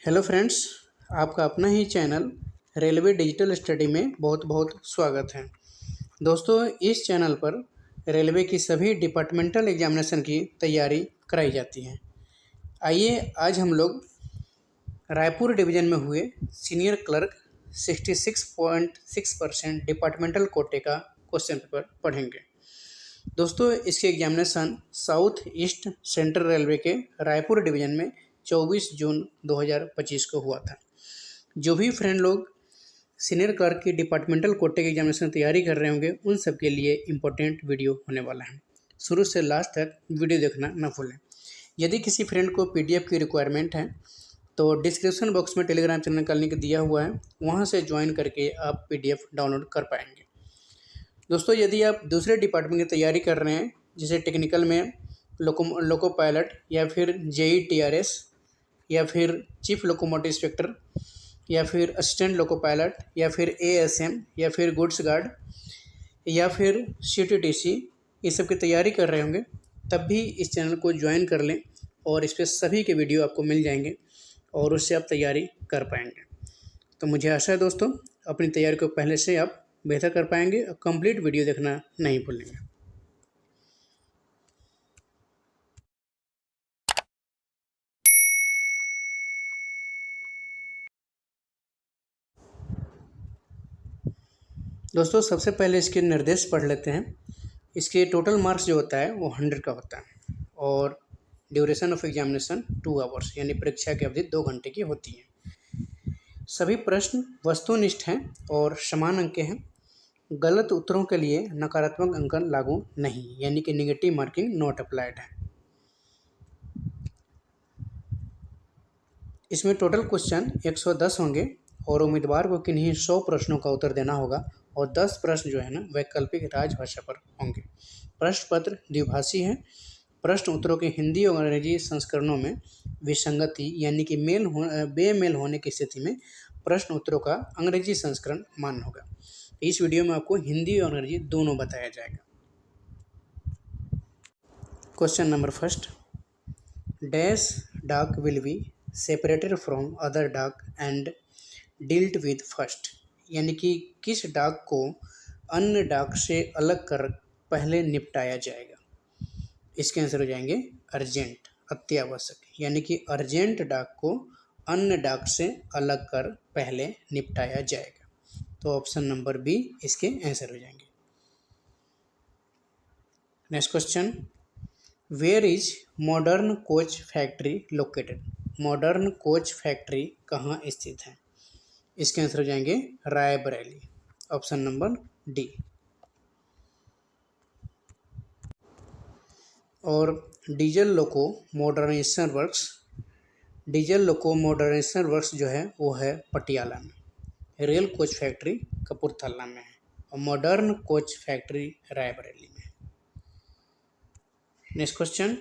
Hello friends, आपका अपना ही channel railway digital study में बहुत बहुत स्वागत है। दोस्तों, इस चैनल पर रेलवे की सभी डिपार्टमेंटल एग्जामिनेशन की तैयारी कराई जाती है। आइए आज हम लोग रायपुर डिवीज़न में हुए सीनियर क्लर्क 66.6% डिपार्टमेंटल कोटे का क्वेश्चन पेपर पढ़ेंगे। दोस्तों, इसके examination south east central railway के रायपुर डिवीज़न में 24 जून 2025 को हुआ था। जो भी फ्रेंड लोग सीनियर क्लर्क की डिपार्टमेंटल कोटे के एग्जामिनेशन की तैयारी कर रहे होंगे, उन सब के लिए इम्पोर्टेंट वीडियो होने वाला है। शुरू से लास्ट तक वीडियो देखना न भूलें। यदि किसी फ्रेंड को पीडीएफ की रिक्वायरमेंट है तो डिस्क्रिप्शन बॉक्स में टेलीग्राम चैनल का लिंक दिया हुआ है, वहाँ से ज्वाइन करके आप पीडीएफ डाउनलोड कर पाएंगे। दोस्तों, यदि आप दूसरे डिपार्टमेंट की तैयारी कर रहे हैं, जैसे टेक्निकल में लोको पायलट या फिर JEE-TRS या फिर चीफ लोकोमोटिव इंस्पेक्टर या फिर असिस्टेंट लोको पायलट या फिर ASM या फिर गुड्स गार्ड या फिर CTTC, ये सब की तैयारी कर रहे होंगे, तब भी इस चैनल को ज्वाइन कर लें और इस पर सभी के वीडियो आपको मिल जाएंगे और उससे आप तैयारी कर पाएंगे। तो मुझे आशा है दोस्तों, अपनी तैयारी को पहले से आप बेहतर कर पाएंगे और कंप्लीट वीडियो देखना नहीं भूलेंगे। दोस्तों, सबसे पहले इसके निर्देश पढ़ लेते हैं। इसके टोटल मार्क्स जो होता है वो 100 का होता है और ड्यूरेशन ऑफ एग्जामिनेशन 2 आवर्स, यानी परीक्षा की अवधि 2 घंटे की होती है। सभी प्रश्न वस्तुनिष्ठ हैं और समान अंक के हैं। गलत उत्तरों के लिए नकारात्मक अंकन लागू नहीं, यानी कि नेगेटिव मार्किंग नॉट अप्लाइड है। इसमें टोटल क्वेश्चन 110 होंगे और उम्मीदवार को किन्हीं 100 प्रश्नों का उत्तर देना होगा और 10 प्रश्न जो है ना वैकल्पिक राजभाषा पर होंगे। प्रश्न पत्र द्विभाषी है। प्रश्न उत्तरों के हिंदी और अंग्रेजी संस्करणों में विसंगति यानी कि बेमेल होने की स्थिति में प्रश्न उत्तरों का अंग्रेजी संस्करण मान्य होगा। इस वीडियो में आपको हिंदी और अंग्रेजी दोनों बताया जाएगा। क्वेश्चन नंबर फर्स्ट, डैश डाक will be separated from other डाक एंड डील्ट विद फर्स्ट, यानी कि किस डाक को अन्य डाक से अलग कर पहले निपटाया जाएगा। इसके आंसर हो जाएंगे अर्जेंट, अत्यावश्यक, यानी कि अर्जेंट डाक को अन्य डाक से अलग कर पहले निपटाया जाएगा। तो ऑप्शन नंबर बी इसके आंसर हो जाएंगे। Next question, where is modern coach factory located. Modern coach factory कहाँ स्थित है। इसके आंसर हो जाएंगे रायबरेली, ऑप्शन नंबर डी। और डीजल लोको मॉडर्नाइजेशन वर्क्स जो है वो है पटियाला में। रेल कोच फैक्ट्री कपूरथला में है और मॉडर्न कोच फैक्ट्री रायबरेली में है। Next question,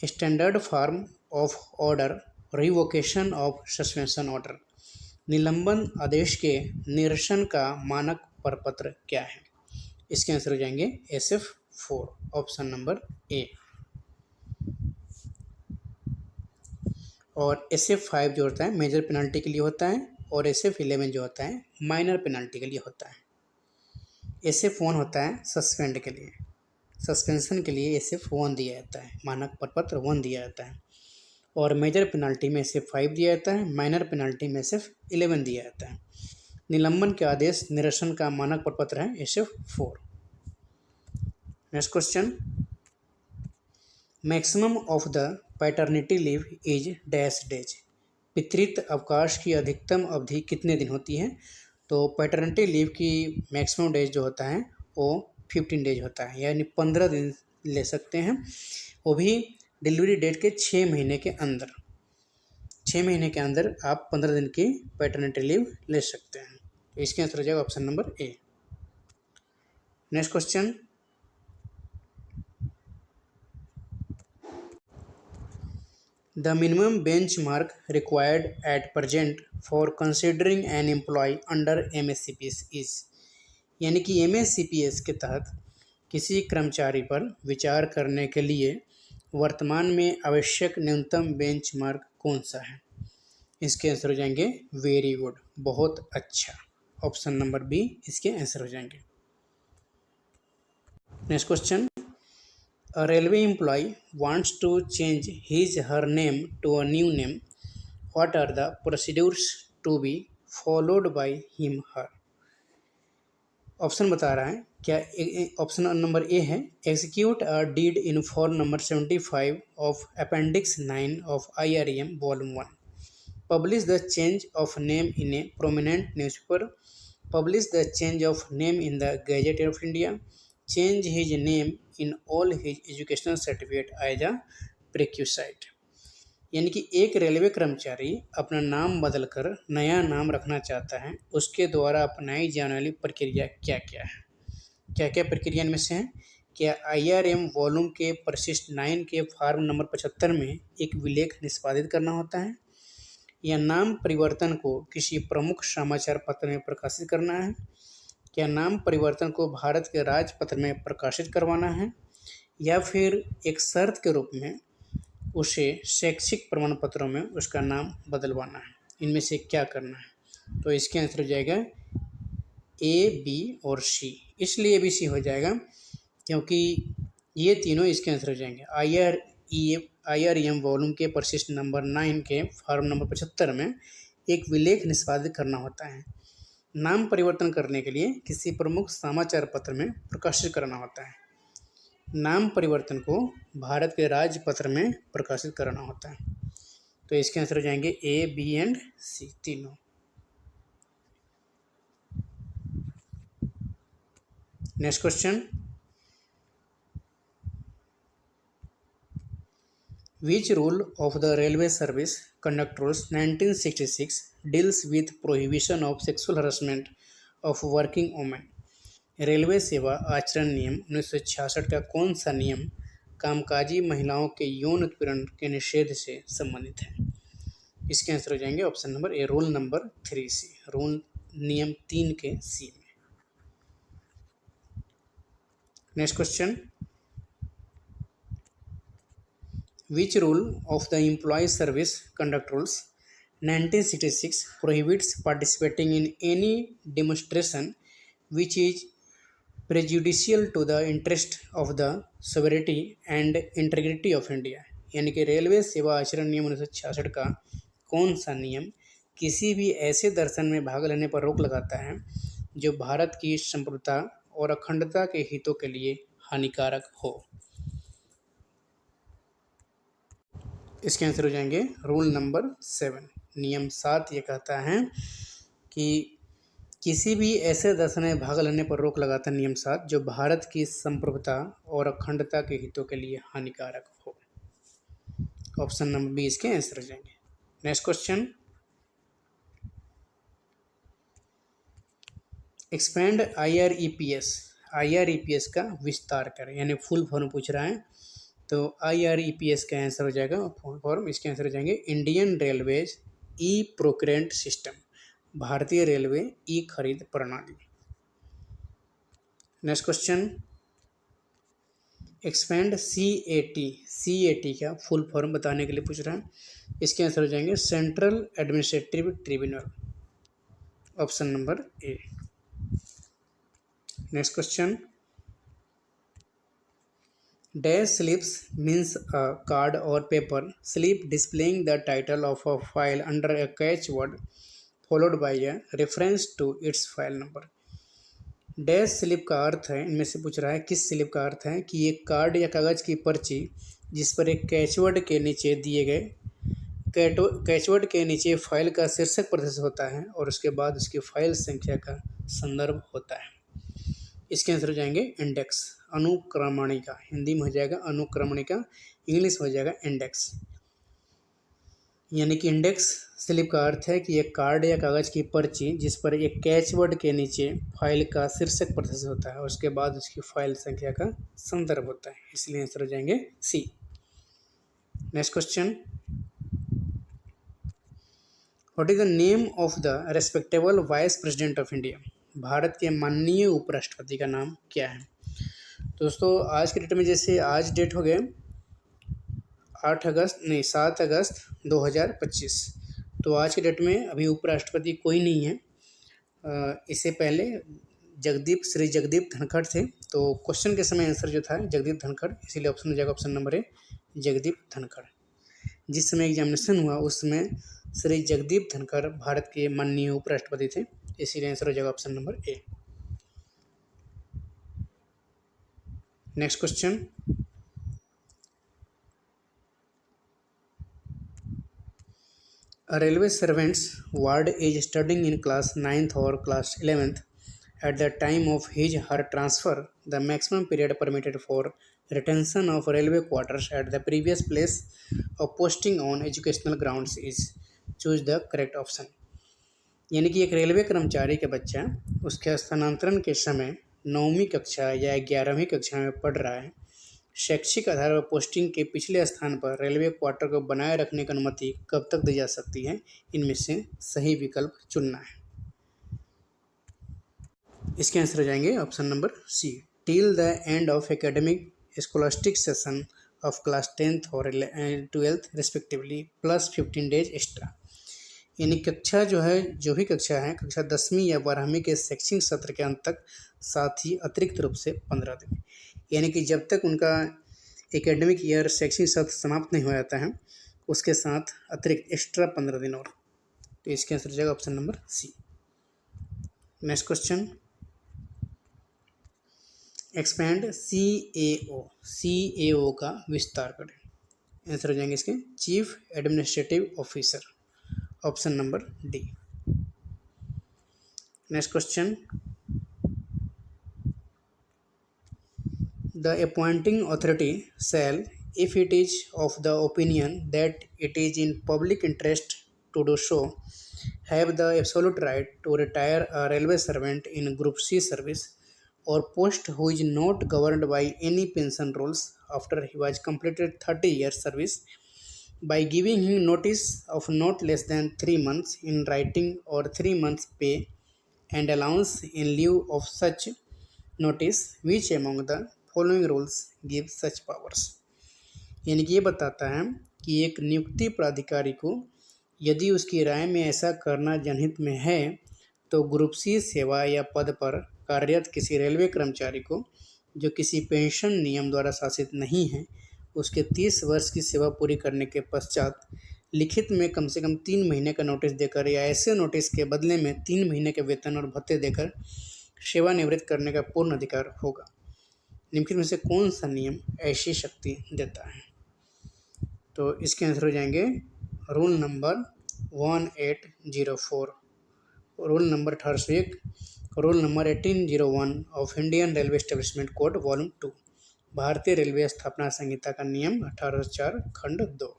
standard form of order revocation of suspension order, निलंबन आदेश के निरसन का मानक प्रपत्र क्या है। इसके आंसर हो जाएंगे SF4, ऑप्शन नंबर ए। और SF5 जो होता है मेजर पेनल्टी के लिए होता है और SF11 जो होता है माइनर पेनल्टी के लिए होता है। SF1 होता है सस्पेंड के लिए, सस्पेंशन के लिए SF1 दिया जाता है, मानक प्रपत्र 1 दिया जाता है। और मेजर पेनल्टी में SF5 दिया जाता है, माइनर पेनल्टी में SF11 दिया जाता है। निलंबन के आदेश निरसन का मानक प्रपत्र है SF4। Next question, maximum of the paternity leave is dash days, पितृत्व अवकाश की अधिकतम अवधि कितने दिन होती है। तो पैटर्निटी लीव की मैक्सिमम डेज जो होता है वो 15 डेज होता है, यानी 15 दिन ले सकते हैं, वो भी डिलीवरी डेट के 6 महीने के अंदर। 6 महीने के अंदर आप 15 दिन की पैटर्निटी लीव ले सकते हैं। तो इसके आंसर हो जाएगा option number A. Next question, the minimum benchmark required at present for considering an employ under MSCPS is, यानी कि MSCPS के तहत किसी कर्मचारी पर विचार करने के लिए वर्तमान में आवश्यक न्यूनतम बेंचमार्क कौन सा है? इसके आंसर हो जाएंगे वेरी गुड, बहुत अच्छा। ऑप्शन नंबर बी इसके आंसर हो जाएंगे। Next question, a railway employee wants to change his her name to a new name. What are the procedures to be followed by him her? Option बता रहा है क्या? Option number A है, execute a deed in form number 75 of appendix 9 of IREM volume 1, publish the change of name in a prominent newspaper, publish the change of name in the gazette of India, change his name in all his educational certificate as a prerequisite. यानी कि एक railway कर्मचारी अपना नाम बदलकर नया नाम रखना चाहता है, उसके द्वारा अपनाई जाने वाली प्रक्रिया क्या क्या है? क्या क्या प्रक्रिया इनमें से है? क्या IRM वॉल्यूम के परिशिष्ट 9 के फॉर्म नंबर 75 में एक विलेख निष्पादित करना होता है, या नाम परिवर्तन को किसी प्रमुख समाचार पत्र में प्रकाशित करना है, क्या नाम परिवर्तन को भारत के राजपत्र में प्रकाशित करवाना है, या फिर एक शर्त के रूप में उसे शैक्षिक प्रमाण पत्रों में उसका नाम बदलवाना है? इनमें से क्या करना है? तो इसके आंसर हो जाएगा A, B और C। इसलिए भी C हो जाएगा क्योंकि ये तीनों इसके आंसर हो जाएंगे। IREM वॉल्यूम के परिशिष्ट नंबर 9 के फॉर्म नंबर 75 में एक विलेख निष्पादित करना होता है, नाम परिवर्तन करने के लिए किसी प्रमुख समाचार पत्र में प्रकाशित करना होता है, नाम परिवर्तन को भारत के राजपत्र में प्रकाशित करना होता है। तो इसके आंसर हो जाएंगे A, B एंड C तीनों। Next question, which rule of the railway service conduct rules 1966 deals with prohibition of sexual harassment of working women? Railway सेवा आचरण नियम 1966 का कौन सा नियम कामकाजी महिलाओं के यौन उत्पीड़न के निषेध से संबंधित है? इसके आंसर हो जाएंगे option number A, rule number 3C, rule नियम 3 के C में। Next question, which rule of the employ service conduct rules 1966 prohibits participating in any demonstration which is prejudicial to the interest of the sovereignty and integrity of India? यानी कि railway सेवा आचरण नियम 1966 का कौन सा नियम किसी भी ऐसे दर्शन में भाग लेने पर रोक लगाता है जो भारत की संप्रभुता और अखंडता के हितों के लिए हानिकारक हो? इसके आंसर हो जाएंगे रूल नंबर 7, नियम 7 ये कहता है कि किसी भी ऐसे दर्शन में भाग लेने पर रोक लगाता है, नियम 7, जो भारत की संप्रभुता और अखंडता के हितों के लिए हानिकारक हो। ऑप्शन नंबर बी इसके आंसर हो जाएंगे। नेक्स्ट क्वेश्चन, एक्सपेंड IREPS का विस्तार करें, यानी फुल फॉर्म पूछ रहा है। तो IREPS का आंसर हो जाएगा फुल फॉर्म, इसके आंसर हो जाएंगे Indian railways e procurement system, भारतीय रेलवे ई खरीद प्रणाली। नेक्स्ट क्वेश्चन, एक्सपेंड CAT का फुल फॉर्म बताने के लिए पूछ रहा है। इसके आंसर हो जाएंगे central administrative tribunal, option number A. Next question, dash slips means a card or paper slip displaying the title of a file under a catch word followed by a reference to its file number. Dash slip का अर्थ है, इनमें से पूछ रहा है किस slip का अर्थ है कि एक कार्ड या कागज़ की पर्ची जिस पर एक कैचवर्ड के नीचे दिए गए कैचवर्ड के नीचे फाइल का शीर्षक प्रदर्शित होता है और उसके बाद उसकी फाइल संख्या का संदर्भ होता है। इसके आंसर हो जाएंगे इंडेक्स, अनुक्रमणिका, हिंदी में हो जाएगा अनुक्रमणिका, इंग्लिश में हो जाएगा इंडेक्स। यानी कि इंडेक्स स्लिप का अर्थ है कि एक कार्ड या कागज़ की पर्ची जिस पर एक कैचवर्ड के नीचे फाइल का शीर्षक प्रदर्शित होता है और उसके बाद उसकी फाइल संख्या का संदर्भ होता है, इसलिए आंसर हो जाएंगे C। Next question, what is the name of the respectable vice president of India? Bharat के माननीय उपराष्ट्रपति का नाम क्या है? दोस्तों आज के डेट में, जैसे आज डेट हो गए 7 अगस्त 2025। तो आज के डेट में अभी उपराष्ट्रपति कोई नहीं है। इससे पहले श्री जगदीप धनखड़ थे। तो क्वेश्चन के समय आंसर जो था जगदीप धनखड़, इसीलिए ऑप्शन हो जाएगा ऑप्शन नंबर ए, जगदीप धनखड़। जिस समय एग्जामिनेशन हुआ उस समय श्री जगदीप धनखड़ भारत के माननीय उपराष्ट्रपति थे, इसीलिए आंसर हो जाएगा option number A. Next question, a railway servant's ward is studying in class 9th or class 11th at the time of her transfer. The maximum period permitted for retention of railway quarters at the previous place of posting on educational grounds is, choose the correct option। यानी कि एक railway कर्मचारी का बच्चा उसके स्थानांतरण के समय 9वीं कक्षा या 11वीं कक्षा में पढ़ रहा है, शैक्षिक आधार पर पोस्टिंग के पिछले स्थान पर रेलवे क्वार्टर को बनाए रखने की अनुमति कब तक दी जा सकती है? इनमें से सही विकल्प चुनना है। इसके आंसर हो जाएंगे option number C, till the end of academic scholastic session of class 10th और 12th respectively plus 15 days extra. यानी कक्षा जो भी कक्षा है कक्षा 10वीं या 12वीं के शैक्षिक सत्र के अंत तक, साथ ही अतिरिक्त रूप से 15 दिन। यानी कि जब तक उनका एकेडमिक ईयर शैक्षिक सत्र समाप्त नहीं हो जाता है उसके साथ अतिरिक्त एक्स्ट्रा 15 दिन और। तो इसके आंसर हो जाएगा option number C. Next question, expand CAO का विस्तार करें। आंसर हो जाएंगे इसके chief administrative officer, option number D. Next question, the appointing authority shall, if it is of the opinion that it is in public interest to do so, have the absolute right to retire a railway servant in Group C service or post who is not governed by any pension rules after he was completed 30 years service by giving him notice of not less than 3 months in writing or 3 months pay and allowance in lieu of such notice, which among the following rules give such powers. यानी कि ये बताता है कि एक नियुक्ति प्राधिकारी को यदि उसकी राय में ऐसा करना जनहित में है तो ग्रुप सी सेवा या पद पर कार्यरत किसी रेलवे कर्मचारी को जो किसी पेंशन नियम द्वारा शासित नहीं है, उसके 30 वर्ष की सेवा पूरी करने के पश्चात लिखित में कम से कम 3 महीने का नोटिस देकर या ऐसे नोटिस के बदले में 3 महीने के वेतन और भत्ते देकर सेवानिवृत्त करने का पूर्ण अधिकार होगा। निम्नलिखित में से कौन सा नियम ऐसी शक्ति देता है? तो इसके आंसर हो जाएंगे rule number 1804, rule number 1801, rule number 1801 of Indian railway establishment code volume 2, भारतीय रेलवे स्थापना संहिता का नियम 1804 खंड 2।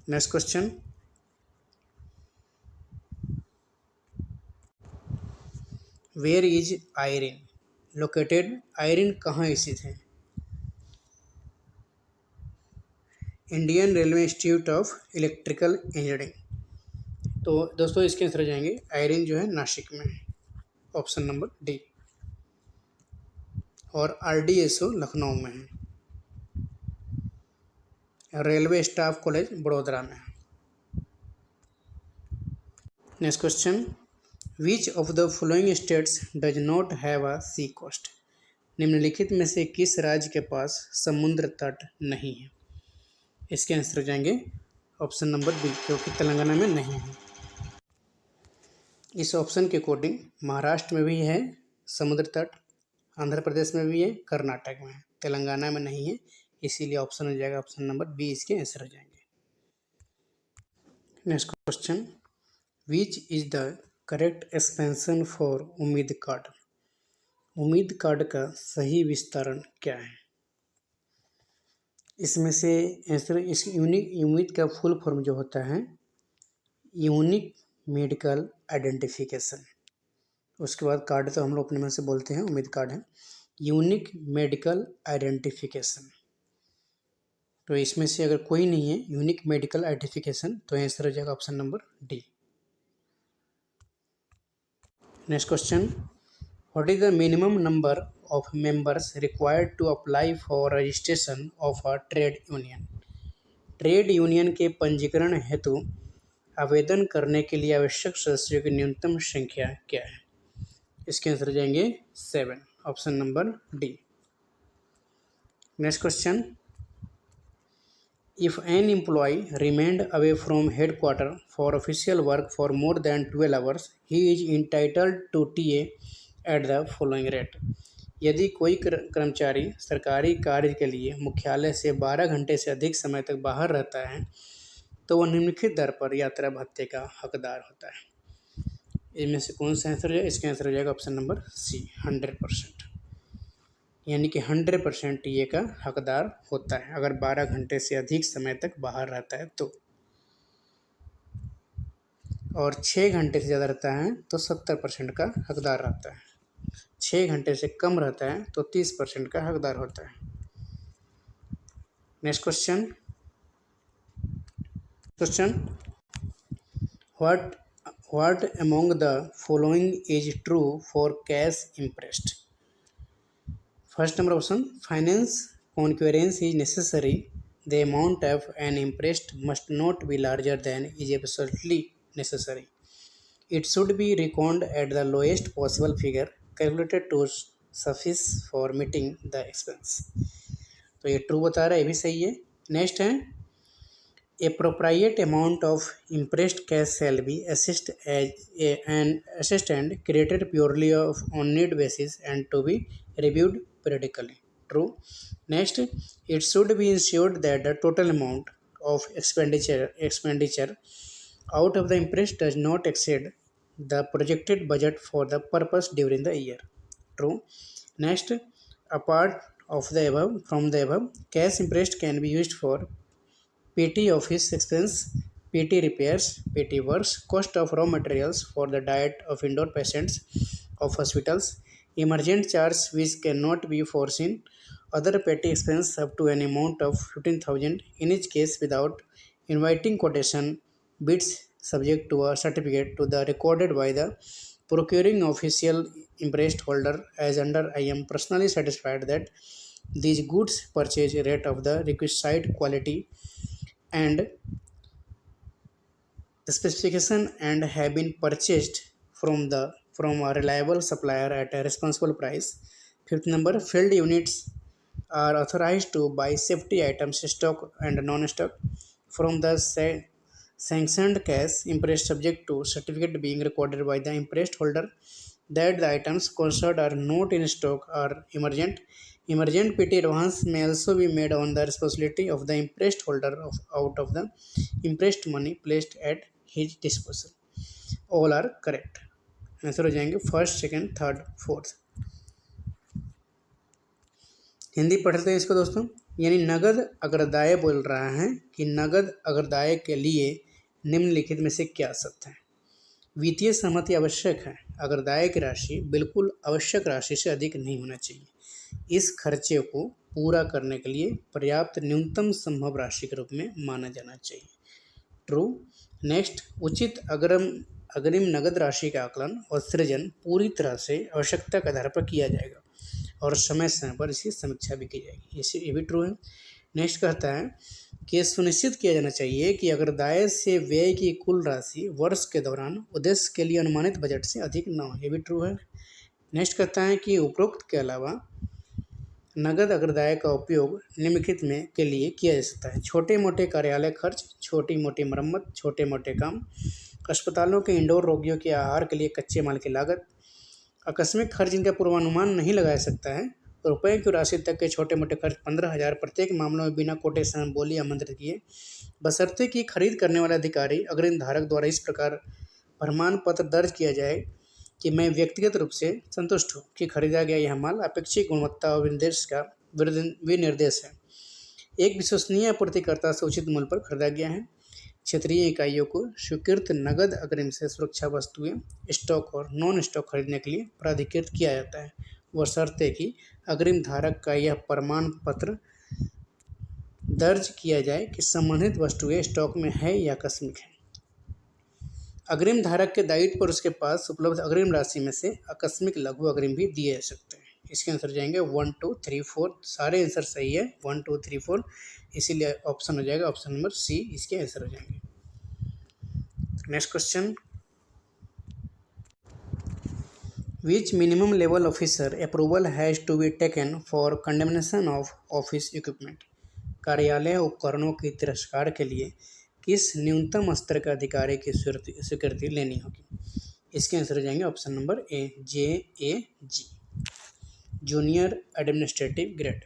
Next question, where is IRIEEN located? IRIEEN कहाँ स्थित है? Indian railway institute of electrical engineering. तो दोस्तों इसके आंसर हो जाएंगे आयरिन जो है नासिक में है, ऑप्शन नंबर डी। और RDSO लखनऊ में है। रेलवे स्टाफ कॉलेज बड़ोदरा में है। Next question, which of the following states does not have a sea coast? निम्नलिखित में से किस राज्य के पास समुद्र तट नहीं है? इसके आंसर हो जाएंगे ऑप्शन नंबर बी, क्योंकि तेलंगाना में नहीं है। इस ऑप्शन के अकॉर्डिंग महाराष्ट्र में भी है समुद्र तट, आंध्र प्रदेश में भी है, कर्नाटक में है, तेलंगाना में नहीं है, इसीलिए ऑप्शन हो जाएगा ऑप्शन नंबर बी, इसके आंसर हो जाएंगे। Next question, which is the correct expansion for उम्मीद कार्ड? उम्मीद कार्ड का सही विस्तारण क्या है? इसमें से आंसर इस उम्मीद का फुल फॉर्म जो होता है यूनिक मेडिकल आइडेंटिफिकेशन। उसके बाद कार्ड तो हम लोग अपने में से बोलते हैं उम्मीद कार्ड है, यूनिक मेडिकल आइडेंटिफिकेशन। तो इसमें से अगर कोई नहीं है यूनिक मेडिकल आइडेंटिफिकेशन तो आंसर हो जाएगा option number D. Next question, what is the minimum number of members required to apply for registration of a trade union. Trade union के पंजीकरण हेतु आवेदन करने के लिए आवश्यक सदस्यों की न्यूनतम संख्या क्या है? इसके आंसर हो जाएंगे 7, option number D. Next question, if an employee remained away from headquarters for official work for more than 12 hours, he is entitled to TA at the following rate. यदि कोई कर्मचारी सरकारी कार्य के लिए मुख्यालय से 12 घंटे से अधिक समय तक बाहर रहता है तो वह निम्नलिखित दर पर यात्रा भत्ते का हकदार होता है। इनमें से कौन सा आंसर है? इसका आंसर हो जाएगा ऑप्शन नंबर सी, 100%, यानी कि 100% टीए का हकदार होता है अगर 12 घंटे से अधिक समय तक बाहर रहता है तो, और 6 घंटे से ज़्यादा रहता है तो 70% का हकदार रहता है, 6 घंटे से कम रहता है तो 30% का हकदार होता है। Next question, what among the following is true for cash impressed? First number option, finance concurrence is necessary. The amount of an imprest must not be larger than is absolutely necessary. It should be reckoned at the lowest possible figure calculated to suffice for meeting the expense. तो ये true बता रहा है, ये भी सही है। Next है, appropriate amount of impressed cash shall be assessed and created purely on need basis and to be reviewed periodically. True. Next, it should be ensured that the total amount of expenditure out of the imprest does not exceed the projected budget for the purpose during the year. True. Next, apart of the above, from the above, cash imprest can be used for PT office expense, PT repairs, PT works, cost of raw materials for the diet of indoor patients of hospitals, emergent charge which cannot be foreseen, other petty expense up to an amount of 15,000 in each case without inviting quotation bids subject to a certificate to the recorded by the procuring official imprest holder as under I am personally satisfied that these goods purchase rate of the requisite quality and specification and have been purchased from a reliable supplier at a responsible price. Fifth number, field units are authorized to buy safety items, stock and non-stock from the sanctioned cash imprest subject to certificate being recorded by the imprest holder that the items concerned are not in stock or emergent. Emergent PT advance may also be made on the responsibility of the imprest holder out of the imprest money placed at his disposal. All are correct. Answer हो जाएंगे first, second, third, fourth. Hindi पढ़ते हैं इसको दोस्तों। यानी नगद अग्रदाय बोल रहा है कि नगद अग्रदाय के लिए निम्नलिखित में से क्या सत्य है? वित्तीय सहमति आवश्यक है। अग्रदाय की राशि बिल्कुल आवश्यक राशि से अधिक नहीं होना चाहिए। इस खर्चे को पूरा करने के लिए पर्याप्त न्यूनतम संभव राशि के रूप में माना जाना चाहिए। ट्रू। नेक्स्ट, उचित अग्रिम नगद राशि का आकलन और सृजन पूरी तरह से आवश्यकता के आधार पर किया जाएगा और समय समय पर इसकी समीक्षा भी की जाएगी। ये भी ट्रू है। नेक्स्ट कहता है कि सुनिश्चित किया जाना चाहिए कि अग्रदाय से व्यय की कुल राशि वर्ष के दौरान उद्देश्य के लिए अनुमानित बजट से अधिक न हो। ये भी ट्रू है। नेक्स्ट कहता है कि उपरोक्त के अलावा नगद अग्रदाय का उपयोग निम्नलिखित में के लिए किया जा सकता है। छोटे मोटे कार्यालय खर्च, छोटी मोटी मरम्मत, छोटे मोटे काम, अस्पतालों के इंडोर रोगियों के आहार के लिए कच्चे माल की लागत, आकस्मिक खर्च जिनका पूर्वानुमान नहीं लगाया सकता है, रुपये की राशि तक के छोटे मोटे खर्च 15,000 प्रत्येक मामलों में बिना कोटेशन बोली आमंत्रित किए, बशर्ते कि खरीद करने वाला अधिकारी अग्रिम धारक द्वारा इस प्रकार प्रमाण पत्र दर्ज किया जाए कि मैं व्यक्तिगत रूप से संतुष्ट हूँ कि खरीदा गया यह माल अपेक्षित गुणवत्ता और विनिर्देश का विनिर्देश है, एक विश्वसनीय आपूर्तिकर्ता से उचित मूल्य पर खरीदा गया है, क्षेत्रीय इकाइयों को स्वीकृत नगद अग्रिम से सुरक्षा वस्तुएं स्टॉक और नॉन स्टॉक खरीदने के लिए प्राधिकृत किया जाता है, बशर्ते कि अग्रिम धारक का यह प्रमाण पत्र दर्ज किया जाए कि संबंधित वस्तुएं स्टॉक में है या आकस्मिक है। अग्रिम धारक के दायित्व पर उसके पास उपलब्ध अग्रिम राशि में से आकस्मिक लघु अग्रिम भी दिए जा सकते हैं। इसके आंसर हो जाएंगे 1 2 3 4, सारे आंसर सही है 1 2 3 4, इसीलिए ऑप्शन हो जाएगा ऑप्शन नंबर सी इसके आंसर हो जाएंगे। Next question, which minimum level officer approval has to be taken for condemnation of office equipment? कार्यालय उपकरणों के तिरस्कार के लिए किस न्यूनतम स्तर के अधिकारी की स्वीकृति लेनी होगी? इसके आंसर हो जाएंगे option number A JAG, junior administrative grade.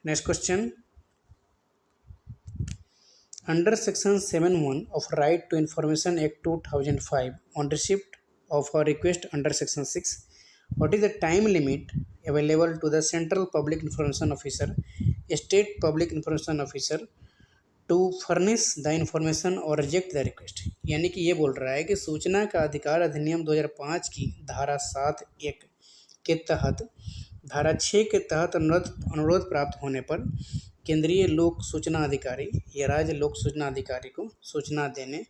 Next question, under section 7(1) of Right to Information Act 2005 on receipt of a request under section 6, what is the time limit available to the Central Public Information Officer, State Public Information Officer to furnish the information or reject the request? यानी कि ये बोल रहा है कि सूचना का अधिकार अधिनियम 2005 की धारा 7(1) के तहत धारा 6 के तहत अनुरोध प्राप्त होने पर केंद्रीय लोक सूचना अधिकारी या राज्य लोक सूचना अधिकारी को सूचना देने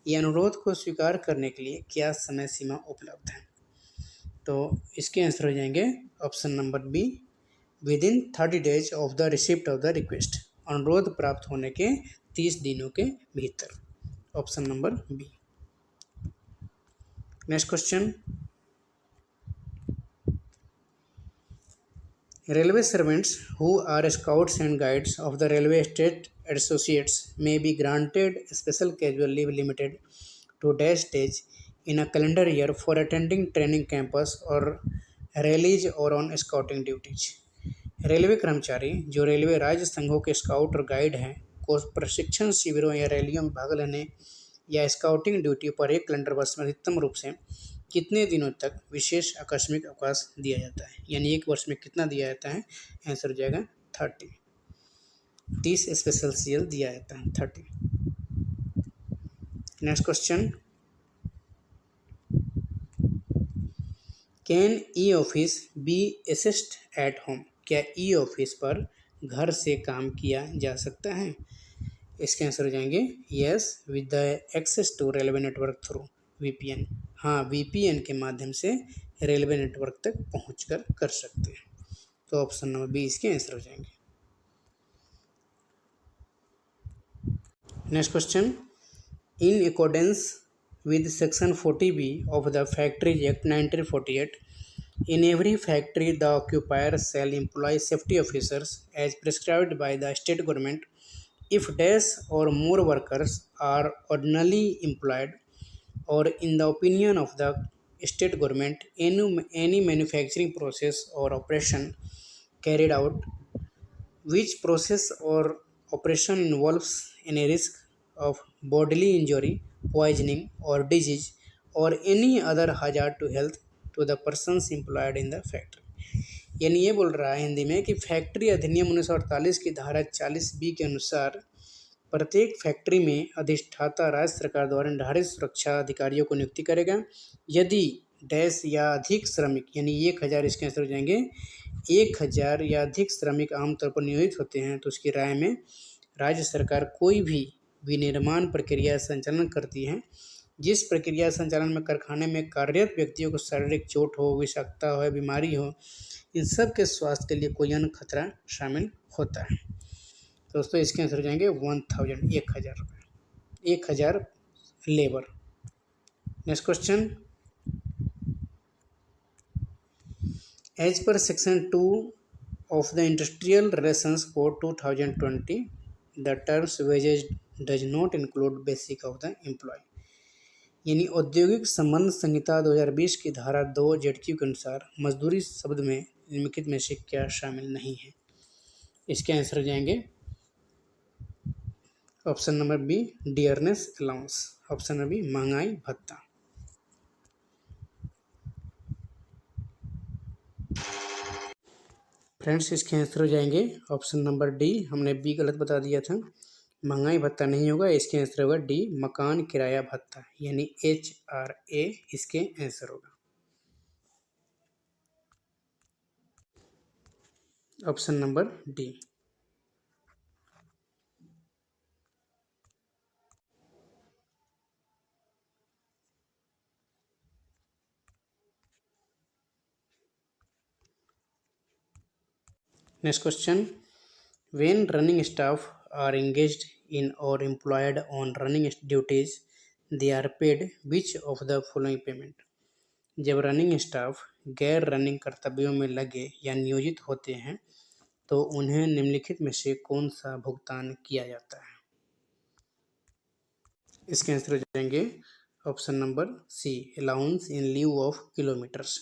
या अनुरोध को स्वीकार करने के लिए क्या समय सीमा उपलब्ध है? तो इसके आंसर हो जाएंगे option number B, within 30 days of the receipt of the request, अनुरोध प्राप्त होने के 30 दिनों के भीतर, option number B. Next question, Railway servants who are scouts and guides of the Railway State Associates may be granted special casual leave limited to days in a calendar year for attending training campus or rallies or on scouting duties. Railway कर्मचारी जो railway राज्य संघों के scout और guide हैं को प्रशिक्षण शिविरों या रैलियों में भाग लेने या स्काउटिंग ड्यूटी पर एक कैलेंडर वर्ष में अधिकतम रूप से कितने दिनों तक विशेष आकस्मिक अवकाश दिया जाता है? यानी एक वर्ष में कितना दिया जाता है? आंसर हो जाएगा 30 स्पेशल CL दिया जाता है 30। Next question, can e office be assist at home? क्या ई ऑफिस पर घर से काम किया जा सकता है? इसके आंसर हो जाएंगे yes, with the access to railway network through VPN। हाँ, VPN के माध्यम से रेलवे नेटवर्क तक पहुंचकर कर सकते हैं, तो ऑप्शन नंबर बी इसके आंसर हो जाएंगे। Next question, in accordance with section 40B of the factories act 1948, in every factory the occupier shall employ safety officers as prescribed by the state government if dash or more workers are ordinarily employed or in the opinion of the state government any manufacturing process or operation carried out which process or operation involves any risk of bodily injury, poisoning or disease or any other hazard to health to the persons employed in the factory। यानी ये बोल रहा है हिंदी में कि factory अधिनियम 1948 की धारा 40B के अनुसार प्रत्येक फैक्ट्री में अधिष्ठाता राज्य सरकार द्वारा निर्धारित सुरक्षा अधिकारियों को नियुक्ति करेगा यदि डैश या अधिक श्रमिक, यानी 1000, इसके आंसर हो जाएंगे 1000 या अधिक श्रमिक आमतौर पर नियोजित होते हैं तो उसकी राय में राज्य सरकार कोई भी विनिर्माण प्रक्रिया संचालन करती है जिस प्रक्रिया संचालन में कारखाने में कार्यरत व्यक्तियों को शारीरिक चोट हो, विषाक्तता हो, बीमारी हो, इन सब के स्वास्थ्य के लिए कोई अन्य खतरा शामिल होता है। दोस्तों इसके आंसर हो जाएंगे 1000 रुपये, 1000 labour. Next question, as per section 2 of the industrial relations code 2020 the terms wages does not include basic of the employ. यानी औद्योगिक संबंध संहिता 2020 की धारा 2 ZQ के अनुसार मजदूरी शब्द में निम्नलिखित में से क्या शामिल नहीं है? इसके आंसर हो जाएंगे option number B dearness allowance, option number B महंगाई भत्ता। फ्रेंड्स इसके आंसर हो जाएंगे ऑप्शन नंबर डी, हमने बी गलत बता दिया था, महंगाई भत्ता नहीं होगा, इसके आंसर होगा डी मकान किराया भत्ता, यानी HRA इसके आंसर होगा, option number D. Next question, when running staff are engaged in or employed on running duties, they are paid which of the following payment? जब रनिंग स्टाफ गैर रनिंग कर्तव्यों में लगे या नियोजित होते हैं तो उन्हें निम्नलिखित में से कौन सा भुगतान किया जाता है? इसके आंसर हो जाएंगे option number C, allowance in lieu of kilometres,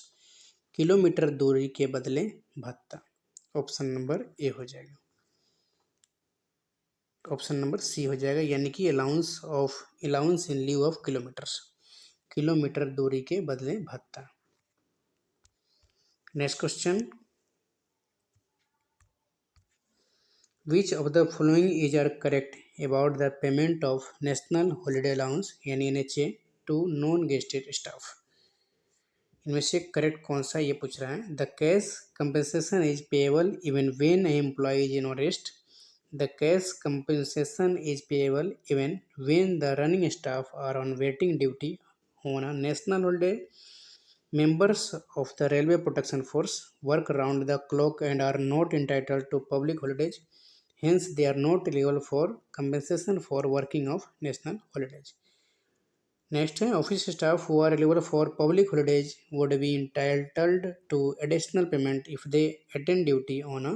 kilometre दूरी के बदले भत्ता। ऑप्शन नंबर ए हो जाएगा, ऑप्शन नंबर सी हो जाएगा, यानी कि allowance in lieu of kilometres, kilometre दूरी के बदले भत्ता। Next question, which of the following is are correct about the payment of national holiday allowance यानी NHA to non gazetted staff? इनमें से करेक्ट कौन सा ये पूछ रहा है। The cash compensation is payable even when employ is in arrest, the cash compensation is payable even when the running staff are on waiting duty on a national holiday, members of the railway protection force work round the clock and are not entitled to public holidays, hence they are not eligible for compensation for working of national holidays. Next है, office staff who are eligible for public holidays would be entitled to additional payment if they attend duty on a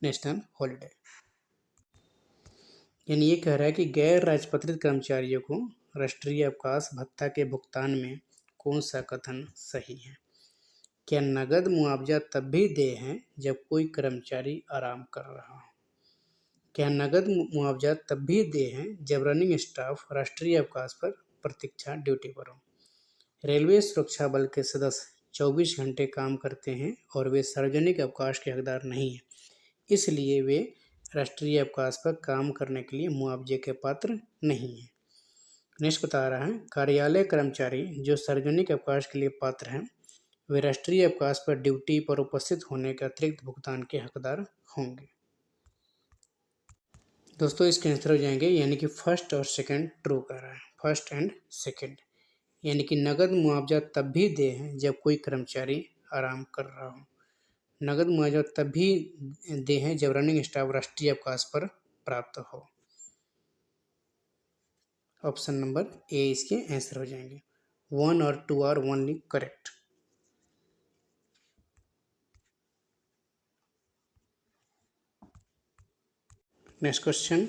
national holiday. यानी ये कह रहा है कि गैर राजपत्रित कर्मचारियों को राष्ट्रीय अवकाश भत्ता के भुगतान में कौन सा कथन सही है? क्या नगद मुआवजा तब भी देय है जब कोई कर्मचारी आराम कर रहा हो? क्या नगद मुआवजा तब भी देय है जब रनिंग स्टाफ राष्ट्रीय अवकाश पर प्रतीक्षा ड्यूटी पर हो? रेलवे सुरक्षा बल के सदस्य 24 घंटे काम करते हैं और वे सार्वजनिक अवकाश के हकदार नहीं हैं, इसलिए वे राष्ट्रीय अवकाश पर काम करने के लिए मुआवजे के पात्र नहीं हैं। नेक्स्ट बता रहा है, कार्यालय कर्मचारी जो सार्वजनिक अवकाश के लिए पात्र हैं वे राष्ट्रीय अवकाश पर ड्यूटी पर उपस्थित होने के अतिरिक्त भुगतान के हकदार होंगे। दोस्तों इसके आंसर हो जाएंगे, यानी कि फर्स्ट और सेकंड ट्रू कर रहा है, फर्स्ट एंड सेकंड, यानी कि नगद मुआवजा तब भी देय है जब कोई कर्मचारी आराम कर रहा हो, नगद मुआवजा तब भी देय है जब रनिंग स्टाफ राष्ट्रीय अवकाश पर प्राप्त हो। ऑप्शन नंबर ए इसके आंसर हो जाएंगे, 1 और 2 are only correct. Next question,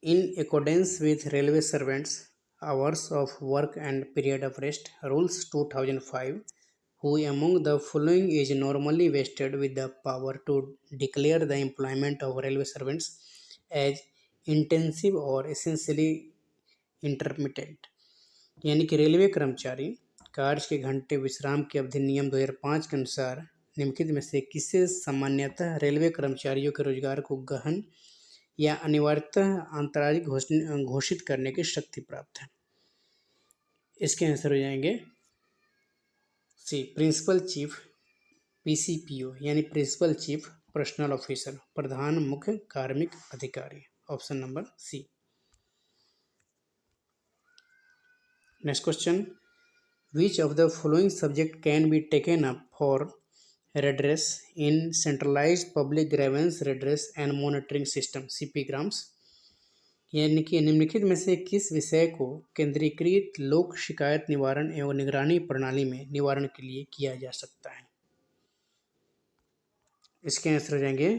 in accordance with railway servants hours of work and period of rest rules 2005, who among the following is normally vested with the power to declare the employment of railway servants as intensive or essentially intermittent? यानी कि railway कर्मचारी कार्य के घंटे विश्राम की अवधि नियम 2005 के अनुसार निम्नलिखित में से किसे सामान्यतः रेलवे कर्मचारियों के रोजगार को गहन या अनिवार्यतः अंतरायिक घोषित करने की शक्ति प्राप्त है? इसके आंसर हो जाएंगे सी, प्रिंसिपल चीफ PCPO यानी प्रिंसिपल चीफ पर्सनल ऑफिसर, प्रधान मुख्य कार्मिक अधिकारी। Option number C. Next question, which of the following subject can be taken up for redress in centralized public grievance redress and monitoring system CPGRAMS? यानी कि निम्नलिखित में से किस विषय को केंद्रीकृत लोक शिकायत निवारण एवं निगरानी प्रणाली में निवारण के लिए किया जा सकता है? इसके आंसर हो जाएंगे,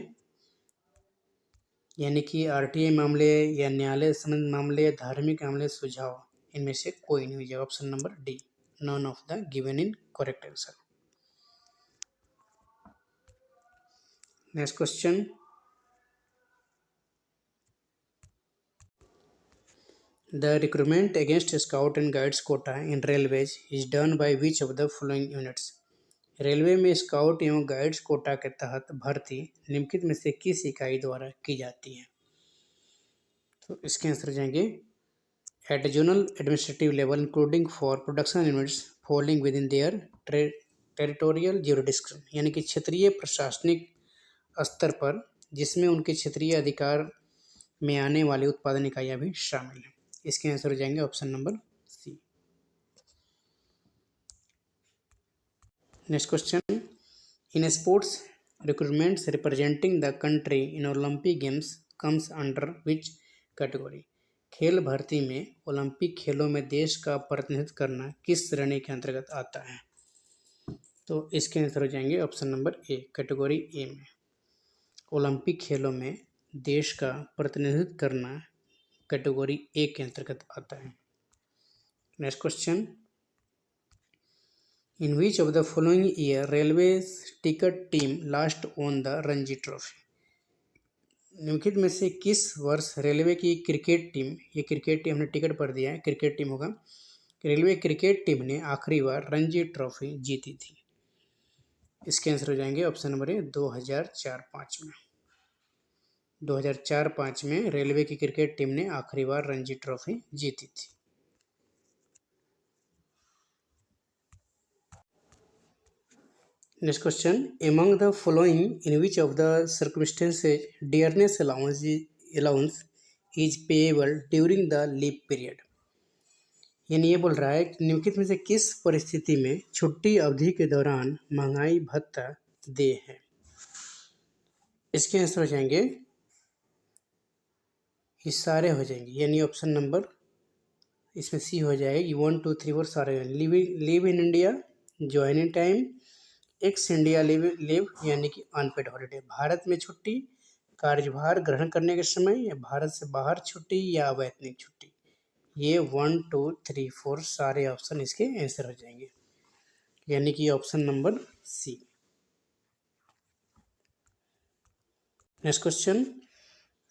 यानी कि RTI मामले या न्यायालय संबंधी मामले या धार्मिक मामले सुझाव, इनमें से कोई नहीं हो जाएगा। Option number D, none of the given in correct answer. Next question, the recruitment against scout and guides quota in railways is done by which of the following units? Railway में स्काउट एवं guides Kota के तहत भर्ती निम्नलिखित में से किस इकाई द्वारा की जाती है? तो इसके आंसर जाएंगे, at zonal administrative level including for production units falling within their territorial jurisdiction, यानी कि क्षेत्रीय प्रशासनिक स्तर पर जिसमें उनके क्षेत्रीय अधिकार में आने वाली उत्पादन इकाइयाँ भी शामिल हैं। इसके आंसर हो जाएंगे option number C. Next question, in sports recruitments representing the country in Olympic Games comes under which category? खेल भर्ती में ओलंपिक खेलों में देश का प्रतिनिधित्व करना किस श्रेणी के अंतर्गत आता है? तो इसके आंसर हो जाएंगे option number A, category A में। ओलंपिक खेलों में देश का प्रतिनिधित्व करना कैटेगरी ए के अंतर्गत आता है। Next question, in which of the following year railways ticket team last own the Ranji trophy? निम्नलिखित में से किस वर्ष रेलवे की क्रिकेट टीम, ये क्रिकेट टीम हमने टिकट पर दिया है, क्रिकेट टीम होगा, रेलवे क्रिकेट टीम ने आखिरी बार रणजी ट्रॉफी जीती थी? इसके आंसर हो जाएंगे ऑप्शन नंबर ए, 2004-05 में। 2004-05 में रेलवे की क्रिकेट टीम ने आखिरी बार रणजी ट्रॉफी जीती थी। Next question, among the following in which of the circumstances dearness allowance is payable during the leap period? यानी ये बोल रहा है कि निम्नलिखित में से किस परिस्थिति में छुट्टी अवधि के दौरान महंगाई भत्ता देय है? इसके आंसर हो जाएंगे, ये सारे हो जाएंगे, यानी ऑप्शन नंबर इसमें सी हो जाएगी, 1 2 3 4 सारे। Live in India, joining time, x India live यानी कि अनपेड हॉलीडे, भारत में छुट्टी, कार्यभार ग्रहण करने के समय, या भारत से बाहर छुट्टी, या अवैतनिक छुट्टी। ये 1 2 3 4 सारे ऑप्शन इसके आंसर हो जाएंगे, यानी कि option number C. Next question,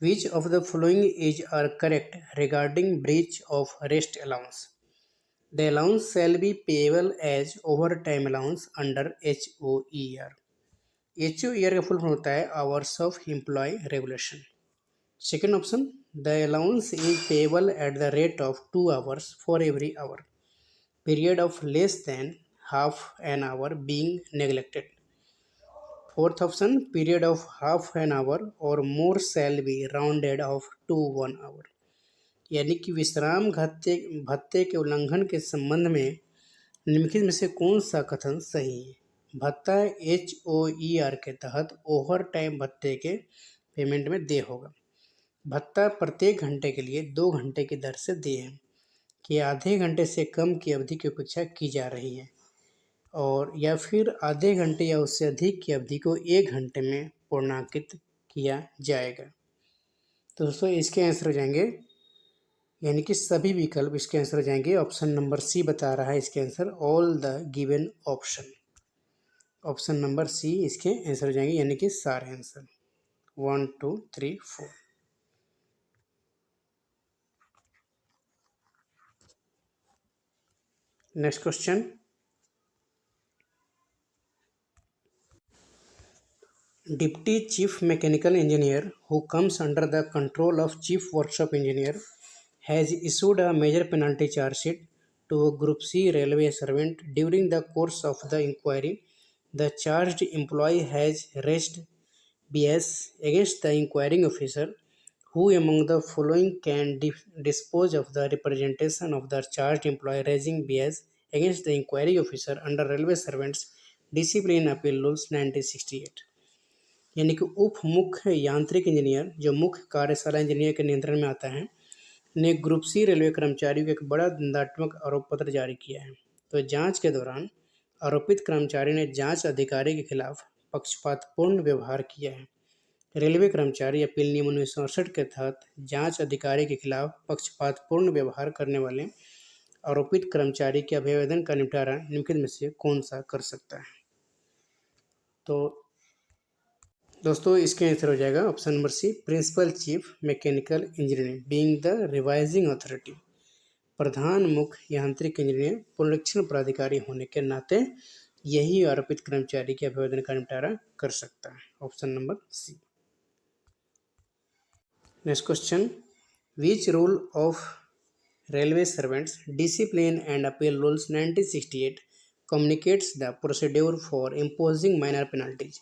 which of the following is are correct regarding breach of rest allowance? The allowance shall be payable as overtime allowance under HOER. HOER का फुल फॉर्म होता है Hours of Employee Regulation. Second option, the allowance is payable at the rate of 2 hours for every hour. Period of less than half an hour being neglected. Fourth option, period of half an hour or more shall be rounded off to 1 hour. यानी कि विश्राम भत्ते के उल्लंघन के संबंध में निम्नलिखित में से कौन सा कथन सही है? भत्ता HOER के तहत ओवर टाइम भत्ते के पेमेंट में देय होगा। भत्ता प्रत्येक घंटे के लिए 2 घंटे की दर से देय है कि आधे घंटे से कम की अवधि की उपेक्षा की जा रही है, और या फिर आधे घंटे या उससे अधिक की अवधि को 1 घंटे में पूर्णांकित किया जाएगा। तो दोस्तों इसके आंसर हो जाएंगे, यानी कि सभी विकल्प इसके आंसर हो जाएंगे, ऑप्शन नंबर सी बता रहा है इसके answer, all the given option. Option number C इसके आंसर हो जाएंगे, यानी कि सारे answer 1 2 3 4। Next question, deputy chief mechanical engineer who comes under the control of chief workshop engineer has issued a major penalty charge sheet to a Group C railway servant. During the course of the inquiry, the charged employee has raised BS against the inquiring officer. Who among the following can dispose of the representation of the charged employee raising BS against the inquiry officer under Railway Servants Discipline Appeal Rules 1968? यानी कि उप मुख्य यांत्रिक engineer, जो मुख्य कार्यशाला engineer के नियंत्रण में आता है, ने ग्रुप सी रेलवे कर्मचारियों को एक बड़ा दंडात्मक आरोप पत्र जारी किया है। तो जांच के दौरान आरोपित कर्मचारी ने जांच अधिकारी के खिलाफ पक्षपातपूर्ण व्यवहार किया है। रेलवे कर्मचारी अपील नियम 1968 के तहत जांच अधिकारी के खिलाफ पक्षपातपूर्ण व्यवहार करने वाले आरोपित कर्मचारी के अभियोजन का निपटारा निम्नलिखित में से कौन सा कर सकता है? तो दोस्तों इसके आंसर हो जाएगा option number C, principal chief mechanical engineering being the revising authority. प्रधान मुख्य यांत्रिक इंजीनियर पुनरीक्षण प्राधिकारी होने के नाते यही आरोपित कर्मचारी के अभियोजन का निपटारा कर सकता है, option number C. Next question, which rule of railway servants discipline and appeal rules 1968 communicates the procedure for imposing minor penalties?